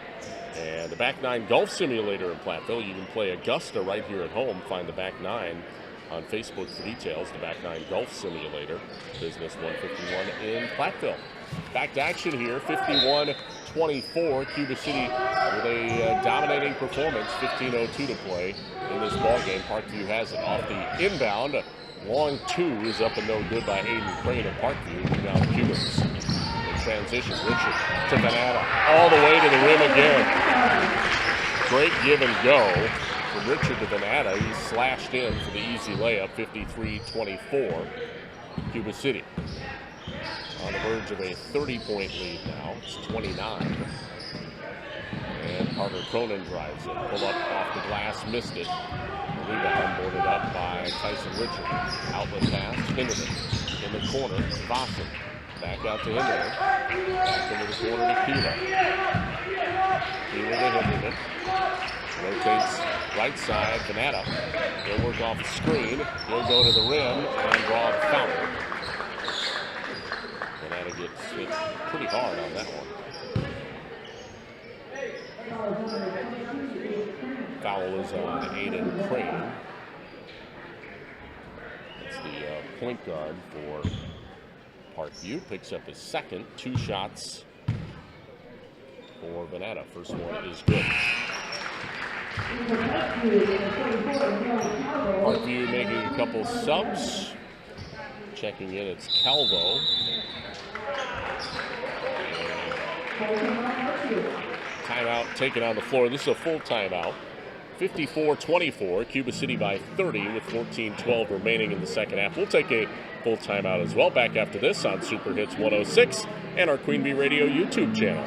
And the Back Nine Golf Simulator in Platteville. You can play Augusta right here at home. Find the Back Nine on Facebook for details. The Back Nine Golf Simulator, Business 151 in Platteville. Back to action here, 51-24. Cuba City with a dominating performance, 15:02 to play in this ball game. Parkview has it off the inbound. Long two is up and no good by Aiden Crane of Parkview. Rebound Cubans. In transition, Richard to Venata. All the way to the rim again. Great give and go from Richard to Venata. He slashed in for the easy layup, 53-24. Cuba City on the verge of a 30-point lead now. It's 29. And Carter Cronin drives it. Pull up off the glass, missed it. The rebound boarded up by Tyson Richard. Outlet pass, Hinderman in the corner. Vossen back out to Hinderman. Back into the corner to Cuba. Cuba to Hinderman. Rotates right side, Venata. He'll work off the screen. He'll go to the rim and draw the foul. Venata gets hit pretty hard on that one. Foul is on Aiden Crane. It's the point guard for Parkview. Picks up his second. 2 shots for Venata. First one is good. Parkview making a couple subs. Checking in, it's Calvo. Timeout taken on the floor. This is a full timeout. 54-24. Cuba City by 30 with 14-12 remaining in the second half. We'll take a full timeout as well. Back after this on Super Hits 106 and our Queen Bee Radio YouTube channel.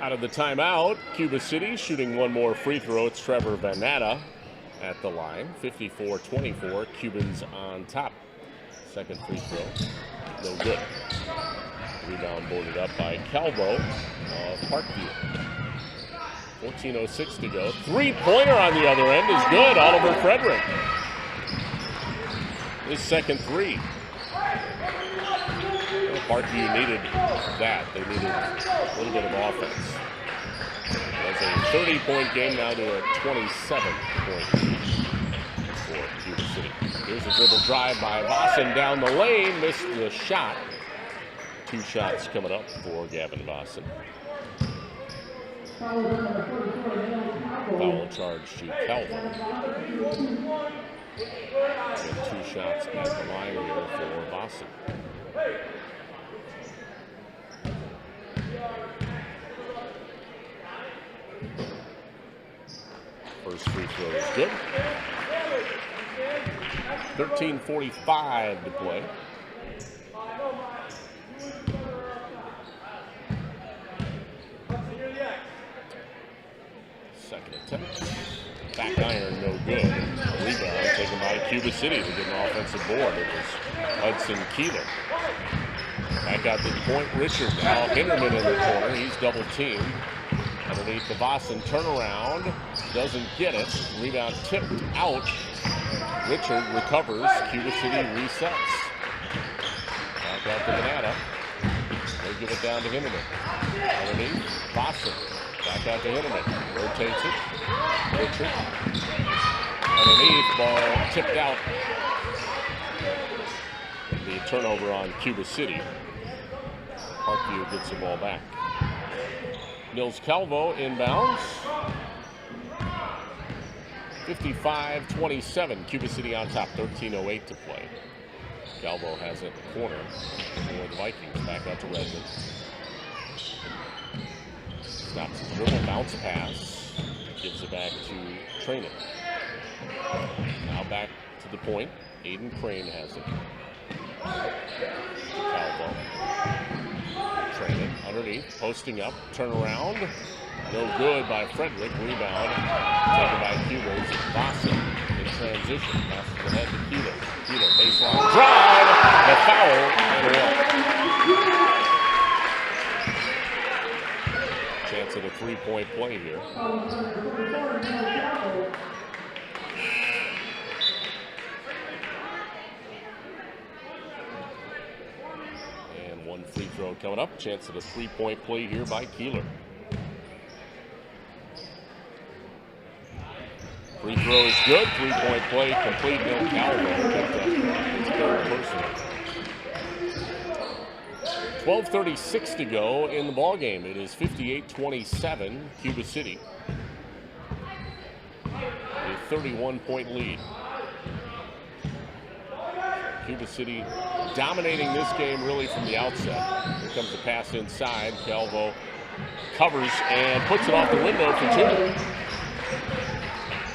Out of the timeout, Cuba City shooting one more free throw. It's Trevor Venata at the line. 54-24, Cubans on top. Second free throw, no good. Rebound boarded up by Calvo of Parkview. 14:06 to go. Three-pointer on the other end is good. Oliver Frederick. His second three. Parkview needed that. They needed a little bit of offense. It was a 30-point game now to a 27-point lead for Cuba City. Here's a dribble drive by Vossen down the lane. Missed the shot. 2 shots coming up for Gavin Vossen. Foul charge to Calvin. And 2 shots at the line here for Vossen. First free throw is good. 13:45 to play. Second attempt. Back iron, no good. Rebound taken by Cuba City to get an offensive board. It was Hudson Keeler. Back out to the point, Richard. Now Hinderman in the corner. He's double teamed. Underneath the Vossen turnaround. Doesn't get it. Rebound tipped out. Richard recovers. Cuba City resets. Back out to Venata. They give it down to Hinderman. Underneath, Vossen. Back out to Hinderman. Rotates it. Richard. Underneath, ball tipped out. The turnover on Cuba City. Parkview gets the ball back. Nils Calvo inbounds. 55-27. Cuba City on top. 13:08 to play. Calvo has it in the corner for the Vikings. Back out to Redmond. Stops his dribble, bounce pass. Gives it back to Trainin. Now back to the point. Aiden Crane has it. Calvo. Trainin underneath, posting up, turn around. No good by Frederick. Rebound taken by Cuba. Boston in transition. Passes ahead to Cuba. Cuba baseline drive. The foul and one. Chance at a three-point play here. And one free throw coming up. Chance at a three-point play here by Keeler. Free throw is good. Three-point play complete. No Calvo picked up his third personal. 12:36 to go in the ball game. It is 58-27, Cuba City. A 31-point lead. Cuba City dominating this game really from the outset. Here comes the pass inside. Calvo covers and puts it off the window for two.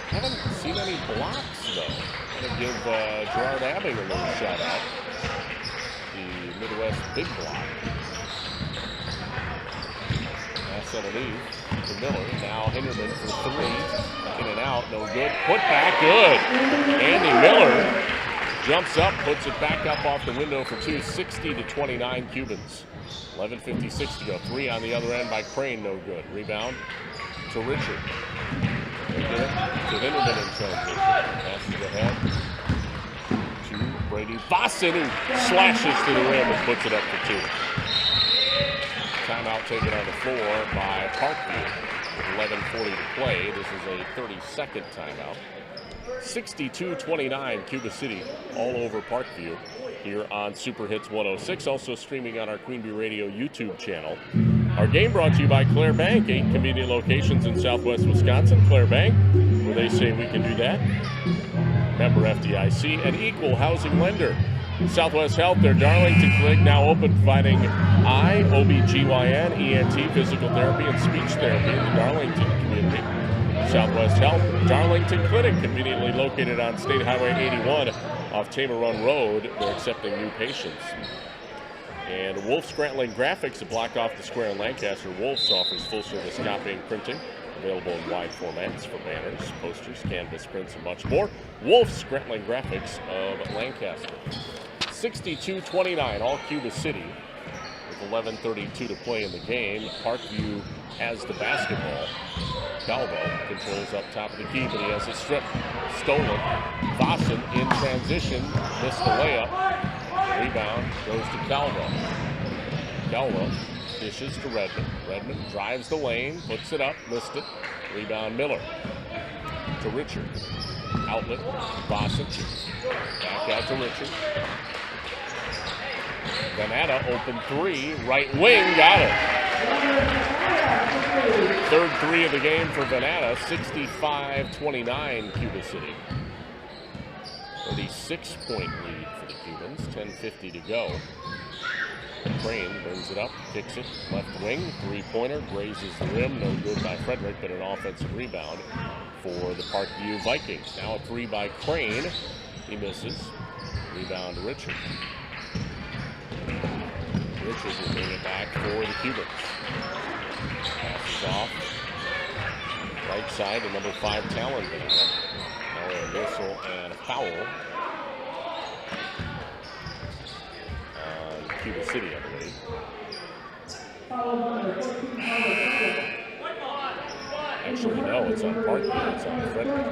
Haven't seen any blocks, though. I'm going to give Gerard Abbing a little shout out. The Midwest big block. Pass underneath to Miller. Now Hinderman for three. In and out, no good. Put back, good. Andy Miller jumps up, puts it back up off the window for two. 60-29 Cubans. 11:56 to go. Three on the other end by Crane, no good. Rebound to Richard. To Hinderman in transition. Passes ahead to Brady Boston, who slashes to the rim and puts it up for two. Timeout taken on the floor by Parkview. 11:40 to play. This is a 30-second timeout. 62-29, Cuba City all over Parkview here on Super Hits 106. Also streaming on our Queen Bee Radio YouTube channel. Our game brought to you by Claire Bank, 8 convenient locations in Southwest Wisconsin. Claire Bank, where they say we can do that. Member FDIC, an equal housing lender. Southwest Health, their Darlington Clinic, now open, providing eye, OB/GYN, ENT, physical therapy, and speech therapy in the Darlington community. Southwest Health, Darlington Clinic, conveniently located on State Highway 81 off Tamer Run Road. They're accepting new patients. And Wolf's Scrantling Graphics, a block off the square in Lancaster. Wolf's offers full-service copying, printing, available in wide formats for banners, posters, canvas prints, and much more. Wolf's Scrantling Graphics of Lancaster. 62-29, all Cuba City, with 11:32 to play in the game. Parkview has the basketball. Calvo controls up top of the key, but he has it stripped. Stolen. Vossen in transition, missed the layup. Rebound goes to Calvo. Calvo dishes to Redmond. Redmond drives the lane, puts it up, missed it. Rebound Miller to Richard. Outlet, Vossen. Back out to Richard. Venata open three, right wing, got it. Third three of the game for Venata, 65-29 Cuba City. 36-point lead for the Cubans, 10:50 to go. Crane brings it up, kicks it, left wing, three-pointer, grazes the rim, no good by Frederick, but an offensive rebound for the Parkview Vikings. Now a three by Crane, he misses. Rebound to Richard. Richard will bring it back for the Cubans. Passes off. Right side to number 5, Talon. Now a whistle and a foul on Cuba City, I believe. Actually, no, it's on Parkview. It's on Frederick.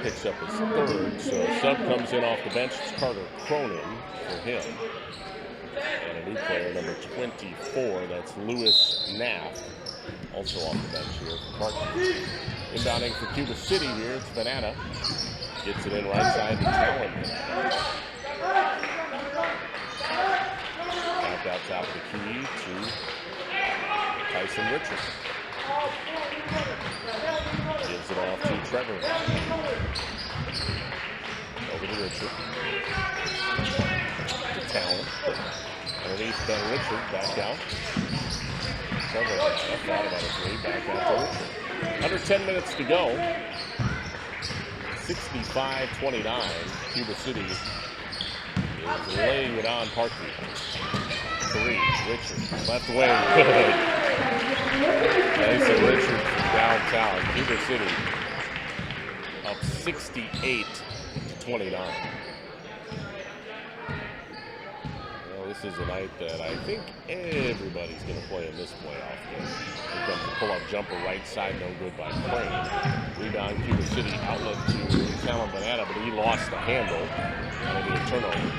Picks up his third, so a sub comes in off the bench. It's Carter Cronin for him. And a new player, number 24, that's Lewis Knapp, also off the bench here for Parkview. Inbounding for Cuba City here, it's Venata. Gets it in right side to Talon. Back out top of the key to Tyson Richardson. Gives it off to Trevor. Richard. To Talon. Underneath Ben Richard, back out. Trevor thought about a three, back out to Richard. Under 10 minutes to go. 65-29. Cuba City is laying it on Parkview. Three, Richard, left wing, good. Nice of Richard from downtown. Cuba City up 68-29. Well, this is a night that I think everybody's going to play in this playoff game. Here comes the pull-up jumper, right side, no good by Crane. Rebound, Cuba City, outlet to Talon Banana, but he lost the handle. That'll be a turnover.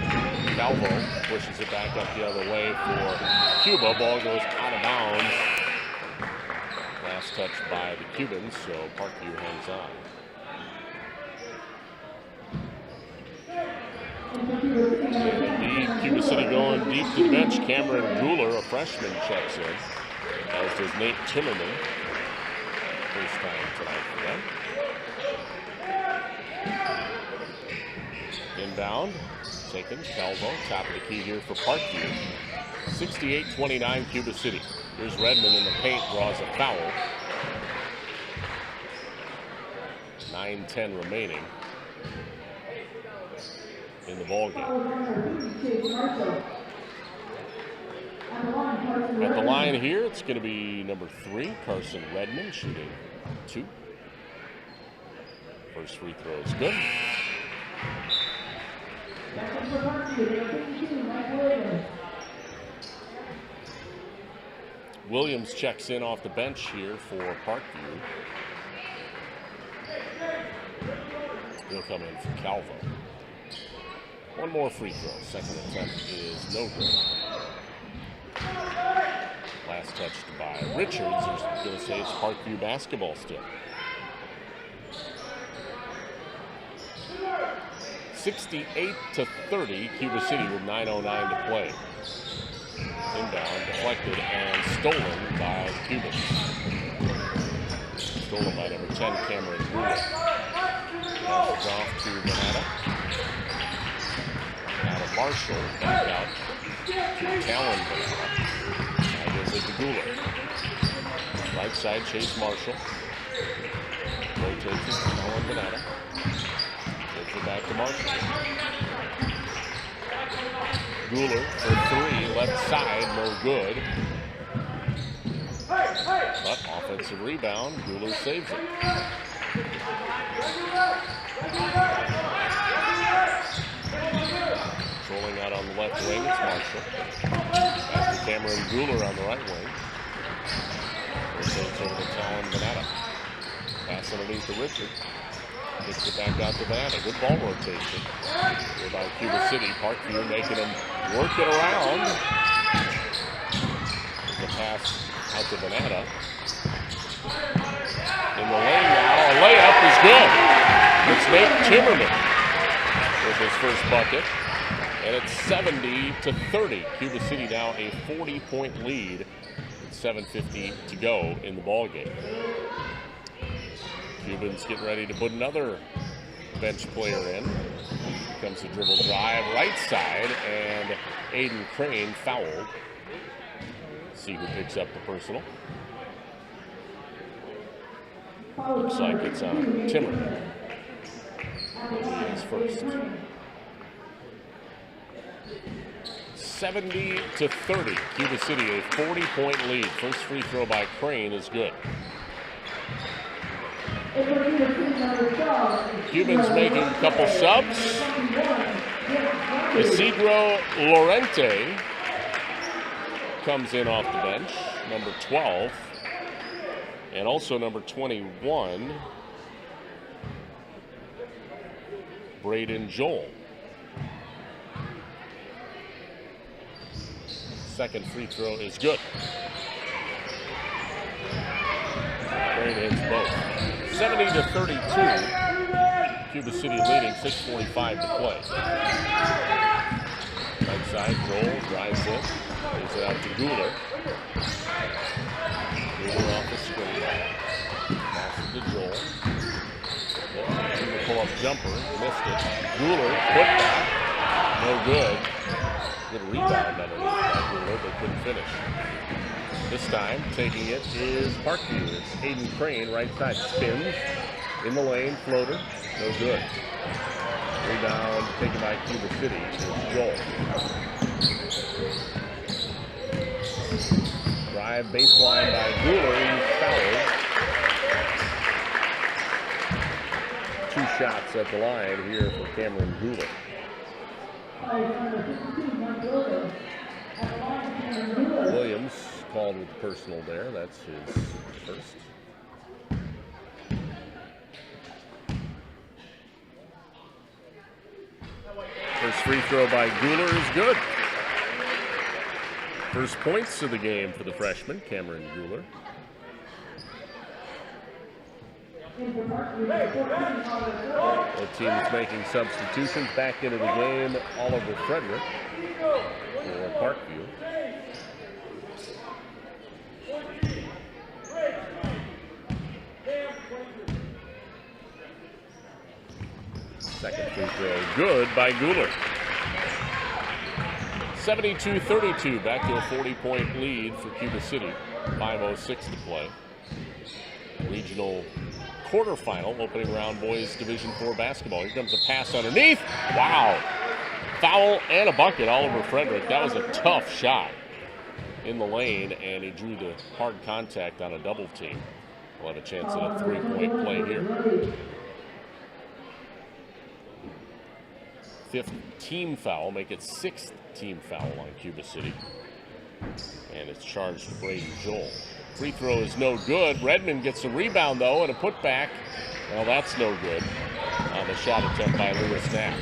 Calvo pushes it back up the other way for Cuba. Ball goes out of bounds. Last touch by the Cubans, so Parkview hangs on. Indeed, Cuba City going deep to the bench. Cameron Guler, a freshman, checks in, as does Nate Timmerman. First time tonight for them. Inbound, taken, Calvo, top of the key here for Parkview. 68-29 Cuba City. Here's Redmond in the paint, draws a foul. 9:10 remaining in the ball game. At the line here, it's going to be number 3, Carson Redmond, shooting 2. First free throw is good. Williams checks in off the bench here for Parkview. He'll come in for Calvo. One more free throw. Second attempt is no good. Last touched by Richards. They're going to say it's Parkview basketball still. 68-30, Cuba City with 9:09 to play. Inbound, deflected, and stolen by the Cubans. Stolen by number 10, Cameron Guler. Passes off to Banana. Out of Marshall, back out to Talon Banana. Now goes it to Guler. Right side, Chase Marshall. Rotates it to Talon Banana. Takes it back to Marshall. Guler for 3, left side, no good. But offensive rebound, Guler saves it. Rolling out on the left wing, it's Marshall. Back to Cameron Guler on the right wing. Rotates over to Talon Banana. Pass underneath to Richard. Kicks it back out to Banana. Good ball rotation here by Cuba City. Parkview making them work it around. The pass out to Banana. In the lane now, a layup is good. It's Nate Timmerman with his first bucket. And it's 70-30. Cuba City now a 40-point lead with 7:50 to go in the ball game. Cubans getting ready to put another bench player in. Here comes the dribble drive, right side, and Aiden Crane fouled. See who picks up the personal. Looks like it's on Timmer. He's first. 70-30. Cuba City a 40-point lead. First free throw by Crane is good. Cubans making a couple subs. Isidro Lorente comes in off the bench, number 12, and also number 21, Braden Joel. Second free throw is good. Braden hits both. 70-32. Cuba City leading, 6:45 to play. Right side, Joel drives in. Leaves it out to Guler. Guler off the screen. Passes to Joel. To the pull-up jumper, missed it. Guler, put back, no good. Good rebound underneath by Guler, but couldn't finish. This time, taking it is Parkview. It's Hayden Crane, right side, spins in the lane, floater, no good. Rebound taken by Cuba City is Joel. Drive baseline by Guler, he's fouled. 2 shots at the line here for Cameron Guler. Williams called with personal there. That's his first. First free throw by Guler is good. First points of the game for the freshman, Cameron Guler. Both teams making substitutions. Back into the game, Oliver Frederick for Parkview. Second free throw, good by Guler. 72-32, back to a 40-point lead for Cuba City. 5:06 to play. Regional quarterfinal, opening round boys Division IV basketball. Here comes a pass underneath. Wow. Foul and a bucket, Oliver Frederick. That was a tough shot in the lane, and he drew the hard contact on a double team. We'll have a chance at a 3-point play here. 5th team foul, make it 6th team foul on Cuba City. And it's charged to Braden Joel. Free throw is no good. Redmond gets a rebound, though, and a putback. Well, that's no good on the shot attempt by Lewis Knapp.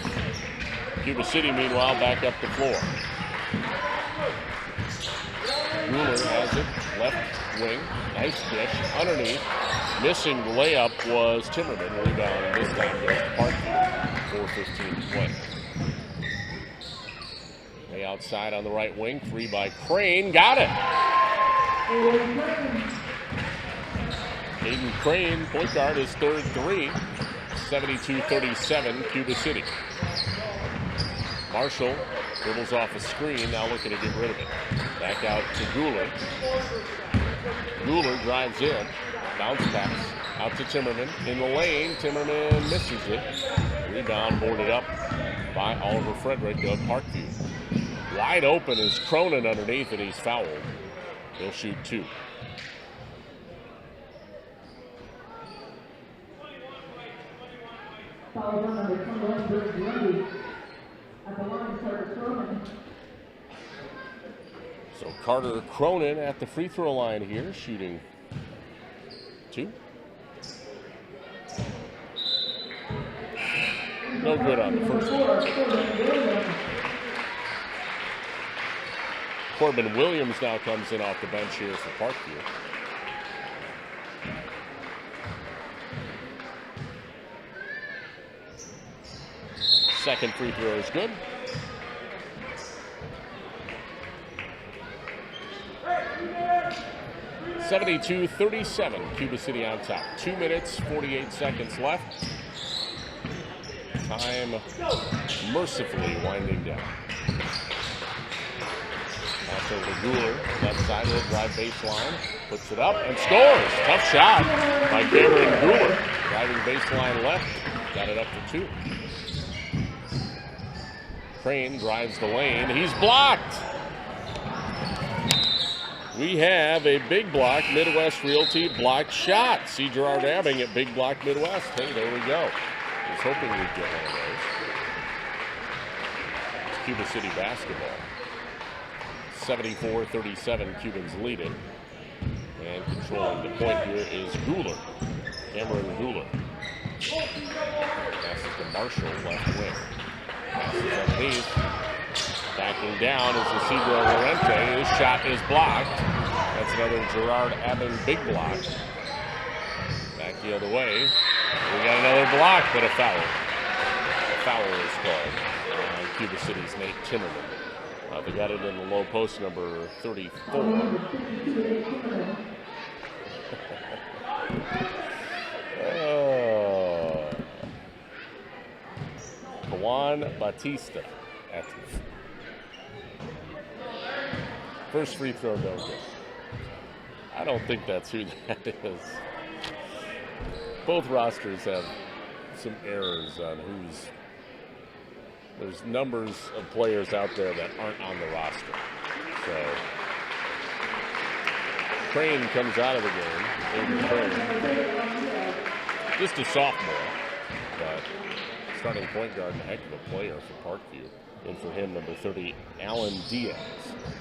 Cuba City, meanwhile, back up the floor. Guler has it, left wing, nice dish, underneath. Missing the layup was Timmerman. Rebound, and this time goes to Parkview. 4:15 to play. Way outside on the right wing, 3 by Crane, got it! Hayden Crane, point guard, his third 3. 72-37, Cuba City. Marshall dribbles off a screen, now looking to get rid of it. Back out to Guler. Guler drives in, bounce pass, out to Timmerman. In the lane, Timmerman misses it. Rebound boarded up by Oliver Frederick of Parkview. Wide open is Cronin underneath, and he's fouled. He'll shoot 2. So Carter Cronin at the free throw line here, shooting 2. No good on the first one. Corbin Williams now comes in off the bench here for Parkview. Second free throw is good. (72-37), Cuba City on top. 2 minutes, 48 seconds left. Time mercifully winding down. Pass over to Guler, left side, will drive baseline, puts it up and scores. Tough shot by Cameron Guler. Driving baseline left, got it up to 2. Crane drives the lane, he's blocked. We have a big block, Midwest Realty blocked shot. See Gerard Abbing at Big Block Midwest. Hey, there we go. I was hoping we'd get one of those. It's Cuba City basketball. 74-37, Cubans leading. And controlling the point here is Guler. Cameron Guler. Passes to Marshall, left wing. Passes underneath. Backing down is Isidro Lorente. His shot is blocked. That's another Gerard Abbing big block. Back the other way. We got another block, but a foul. A foul is called on Cuba City's Nate Timmerman. They got it in the low post, number 34. Juan Batista at first free throw, no good. I don't think that's who that is. Both rosters have some errors on who's. There's numbers of players out there that aren't on the roster. So Crane comes out of the game. Crane, just a sophomore, but starting point guard and a heck of a player for Parkview. And for him, number 30, Alan Diaz.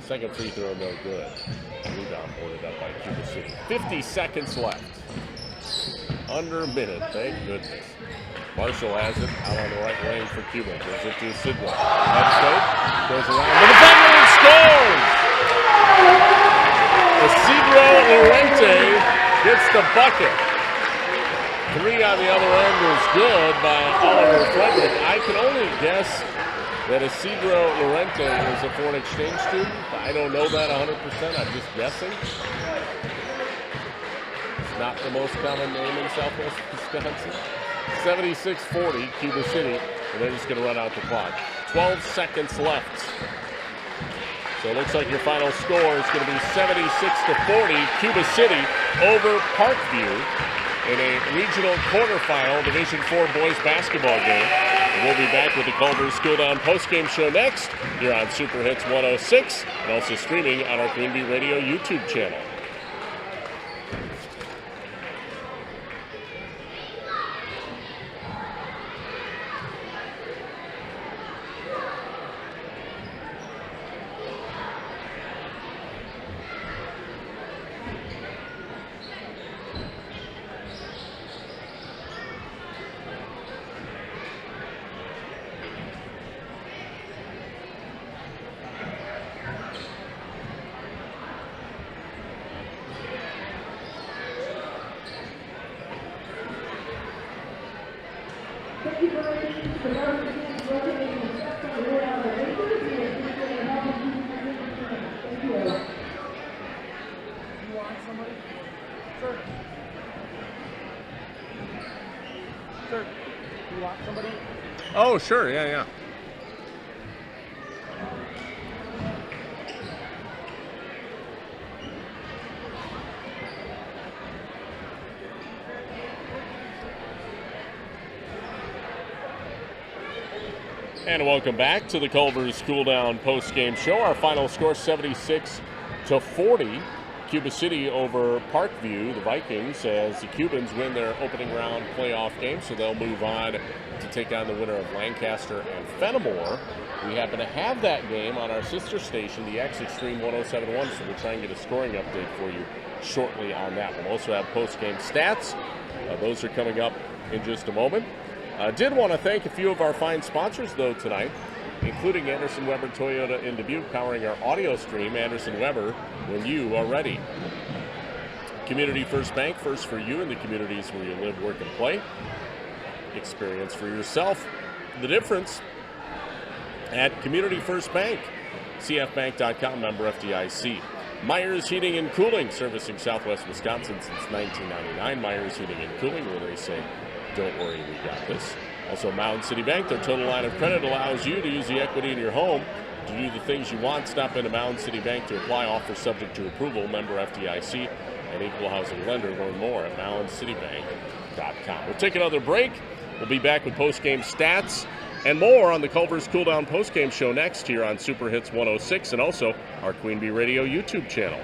Second free throw, no good. Rebound boarded up by Cuba City. 50 seconds left. Under a minute, thank goodness. Marshall has it out on the right wing for Cuba. Gives it to Sidwell. Head fake, goes around to the button and scores! Isidro Lorente gets the bucket. 3 on the other end is good by Oliver Frederick. I can only guess that Isidro Lorente is a foreign exchange student. I don't know that 100%. I'm just guessing. It's not the most common name in Southwest Wisconsin. 76-40, Cuba City, and they're just going to run out the clock. 12 seconds left. So it looks like your final score is going to be 76-40, Cuba City over Parkview in a regional quarterfinal Division IV boys basketball game. And we'll be back with the Culver's School Down postgame show next here on Super Hits 106 and also streaming on our Community Radio YouTube channel. Oh, sure, yeah. And welcome back to the Culver's Cool Down post-game show. Our final score, 76-40. Cuba City over Parkview, the Vikings, as the Cubans win their opening round playoff game, so they'll move on to take on the winner of Lancaster and Fenimore. We happen to have that game on our sister station, the X Extreme 107.1, so we'll try and get a scoring update for you shortly on that. We'll also have post-game stats. Those are coming up in just a moment. Did want to thank a few of our fine sponsors, though, tonight, including Anderson Weber Toyota in Dubuque, powering our audio stream. Anderson Weber, when you are ready. Community First Bank, first for you in the communities where you live, work, and play. Experience for yourself the difference at Community First Bank. CFbank.com, member FDIC. Myers Heating and Cooling, servicing Southwest Wisconsin since 1999. Myers Heating and Cooling, where they say, don't worry, we got this. Also, Mound City Bank, their total line of credit allows you to use the equity in your home to do the things you want. Stop into Mound City Bank to apply. Offer subject to approval. Member FDIC and equal housing lender. Learn more at moundcitybank.com. We'll take another break. We'll be back with post-game stats and more on the Culver's Cool Down post-game show next here on Super Hits 106 and also our Queen Bee Radio YouTube channel.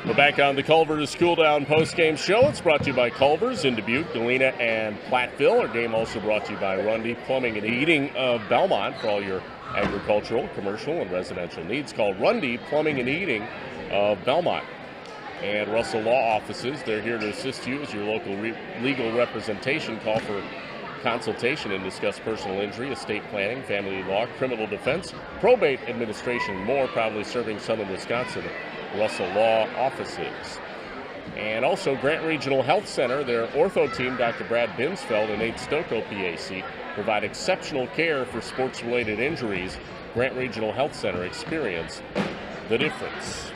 We're back on the Culver's Cool Down post-game show. It's brought to you by Culver's in Dubuque, Galena, and Platteville. Our game also brought to you by Rundy Plumbing and Heating of Belmont for all your agricultural, commercial, and residential needs. Call Rundy Plumbing and Heating of Belmont. And Russell Law Offices, they're here to assist you as your local legal representation. Call for consultation and discuss personal injury, estate planning, family law, criminal defense, probate administration, and more. Proudly serving Southern Wisconsin. Russell Law Offices. And also Grant Regional Health Center, their ortho team, Dr. Brad Binsfeld and Nate Stocco, PAC, provide exceptional care for sports-related injuries. Grant Regional Health Center, experience the difference.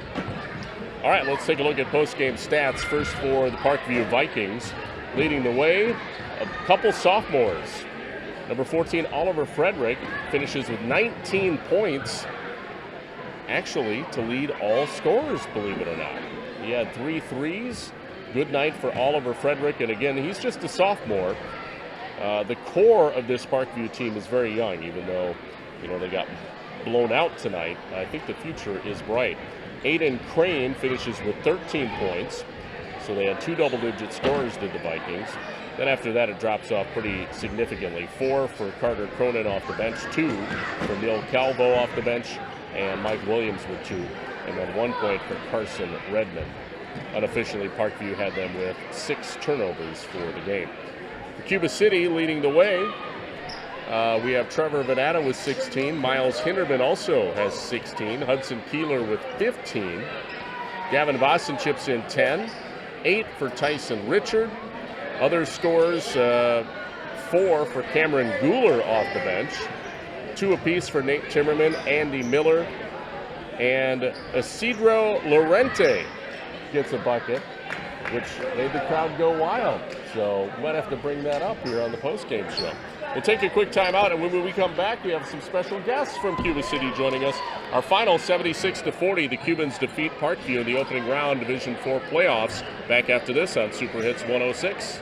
All right, let's take a look at post-game stats. First for the Parkview Vikings. Leading the way, a couple sophomores. Number 14, Oliver Frederick, finishes with 19 points. Actually, to lead all scorers, believe it or not. He had 3 threes. Good night for Oliver Frederick, and again, he's just a sophomore. The core of this Parkview team is very young, even though, they got blown out tonight. I think the future is bright. Aiden Crane finishes with 13 points, so they had 2 double-digit scorers, did the Vikings. Then after that, it drops off pretty significantly. 4 for Carter Cronin off the bench, 2 for Neil Calvo off the bench, and Mike Williams with 2, and then 1 point for Carson Redmond. Unofficially, Parkview had them with 6 turnovers for the game. For Cuba City leading the way, we have Trevor Venata with 16. Miles Hinderman also has 16. Hudson Keeler with 15. Gavin Boston chips in 10. 8 for Tyson Richard. Other scores, 4 for Cameron Guler off the bench. 2 apiece for Nate Timmerman, Andy Miller, and Isidro Lorente gets a bucket, which made the crowd go wild. So we might have to bring that up here on the postgame show. We'll take a quick time out, and when we come back, we have some special guests from Cuba City joining us. Our final 76-40, the Cubans defeat Parkview in the opening round Division IV playoffs. Back after this on Super Hits 106.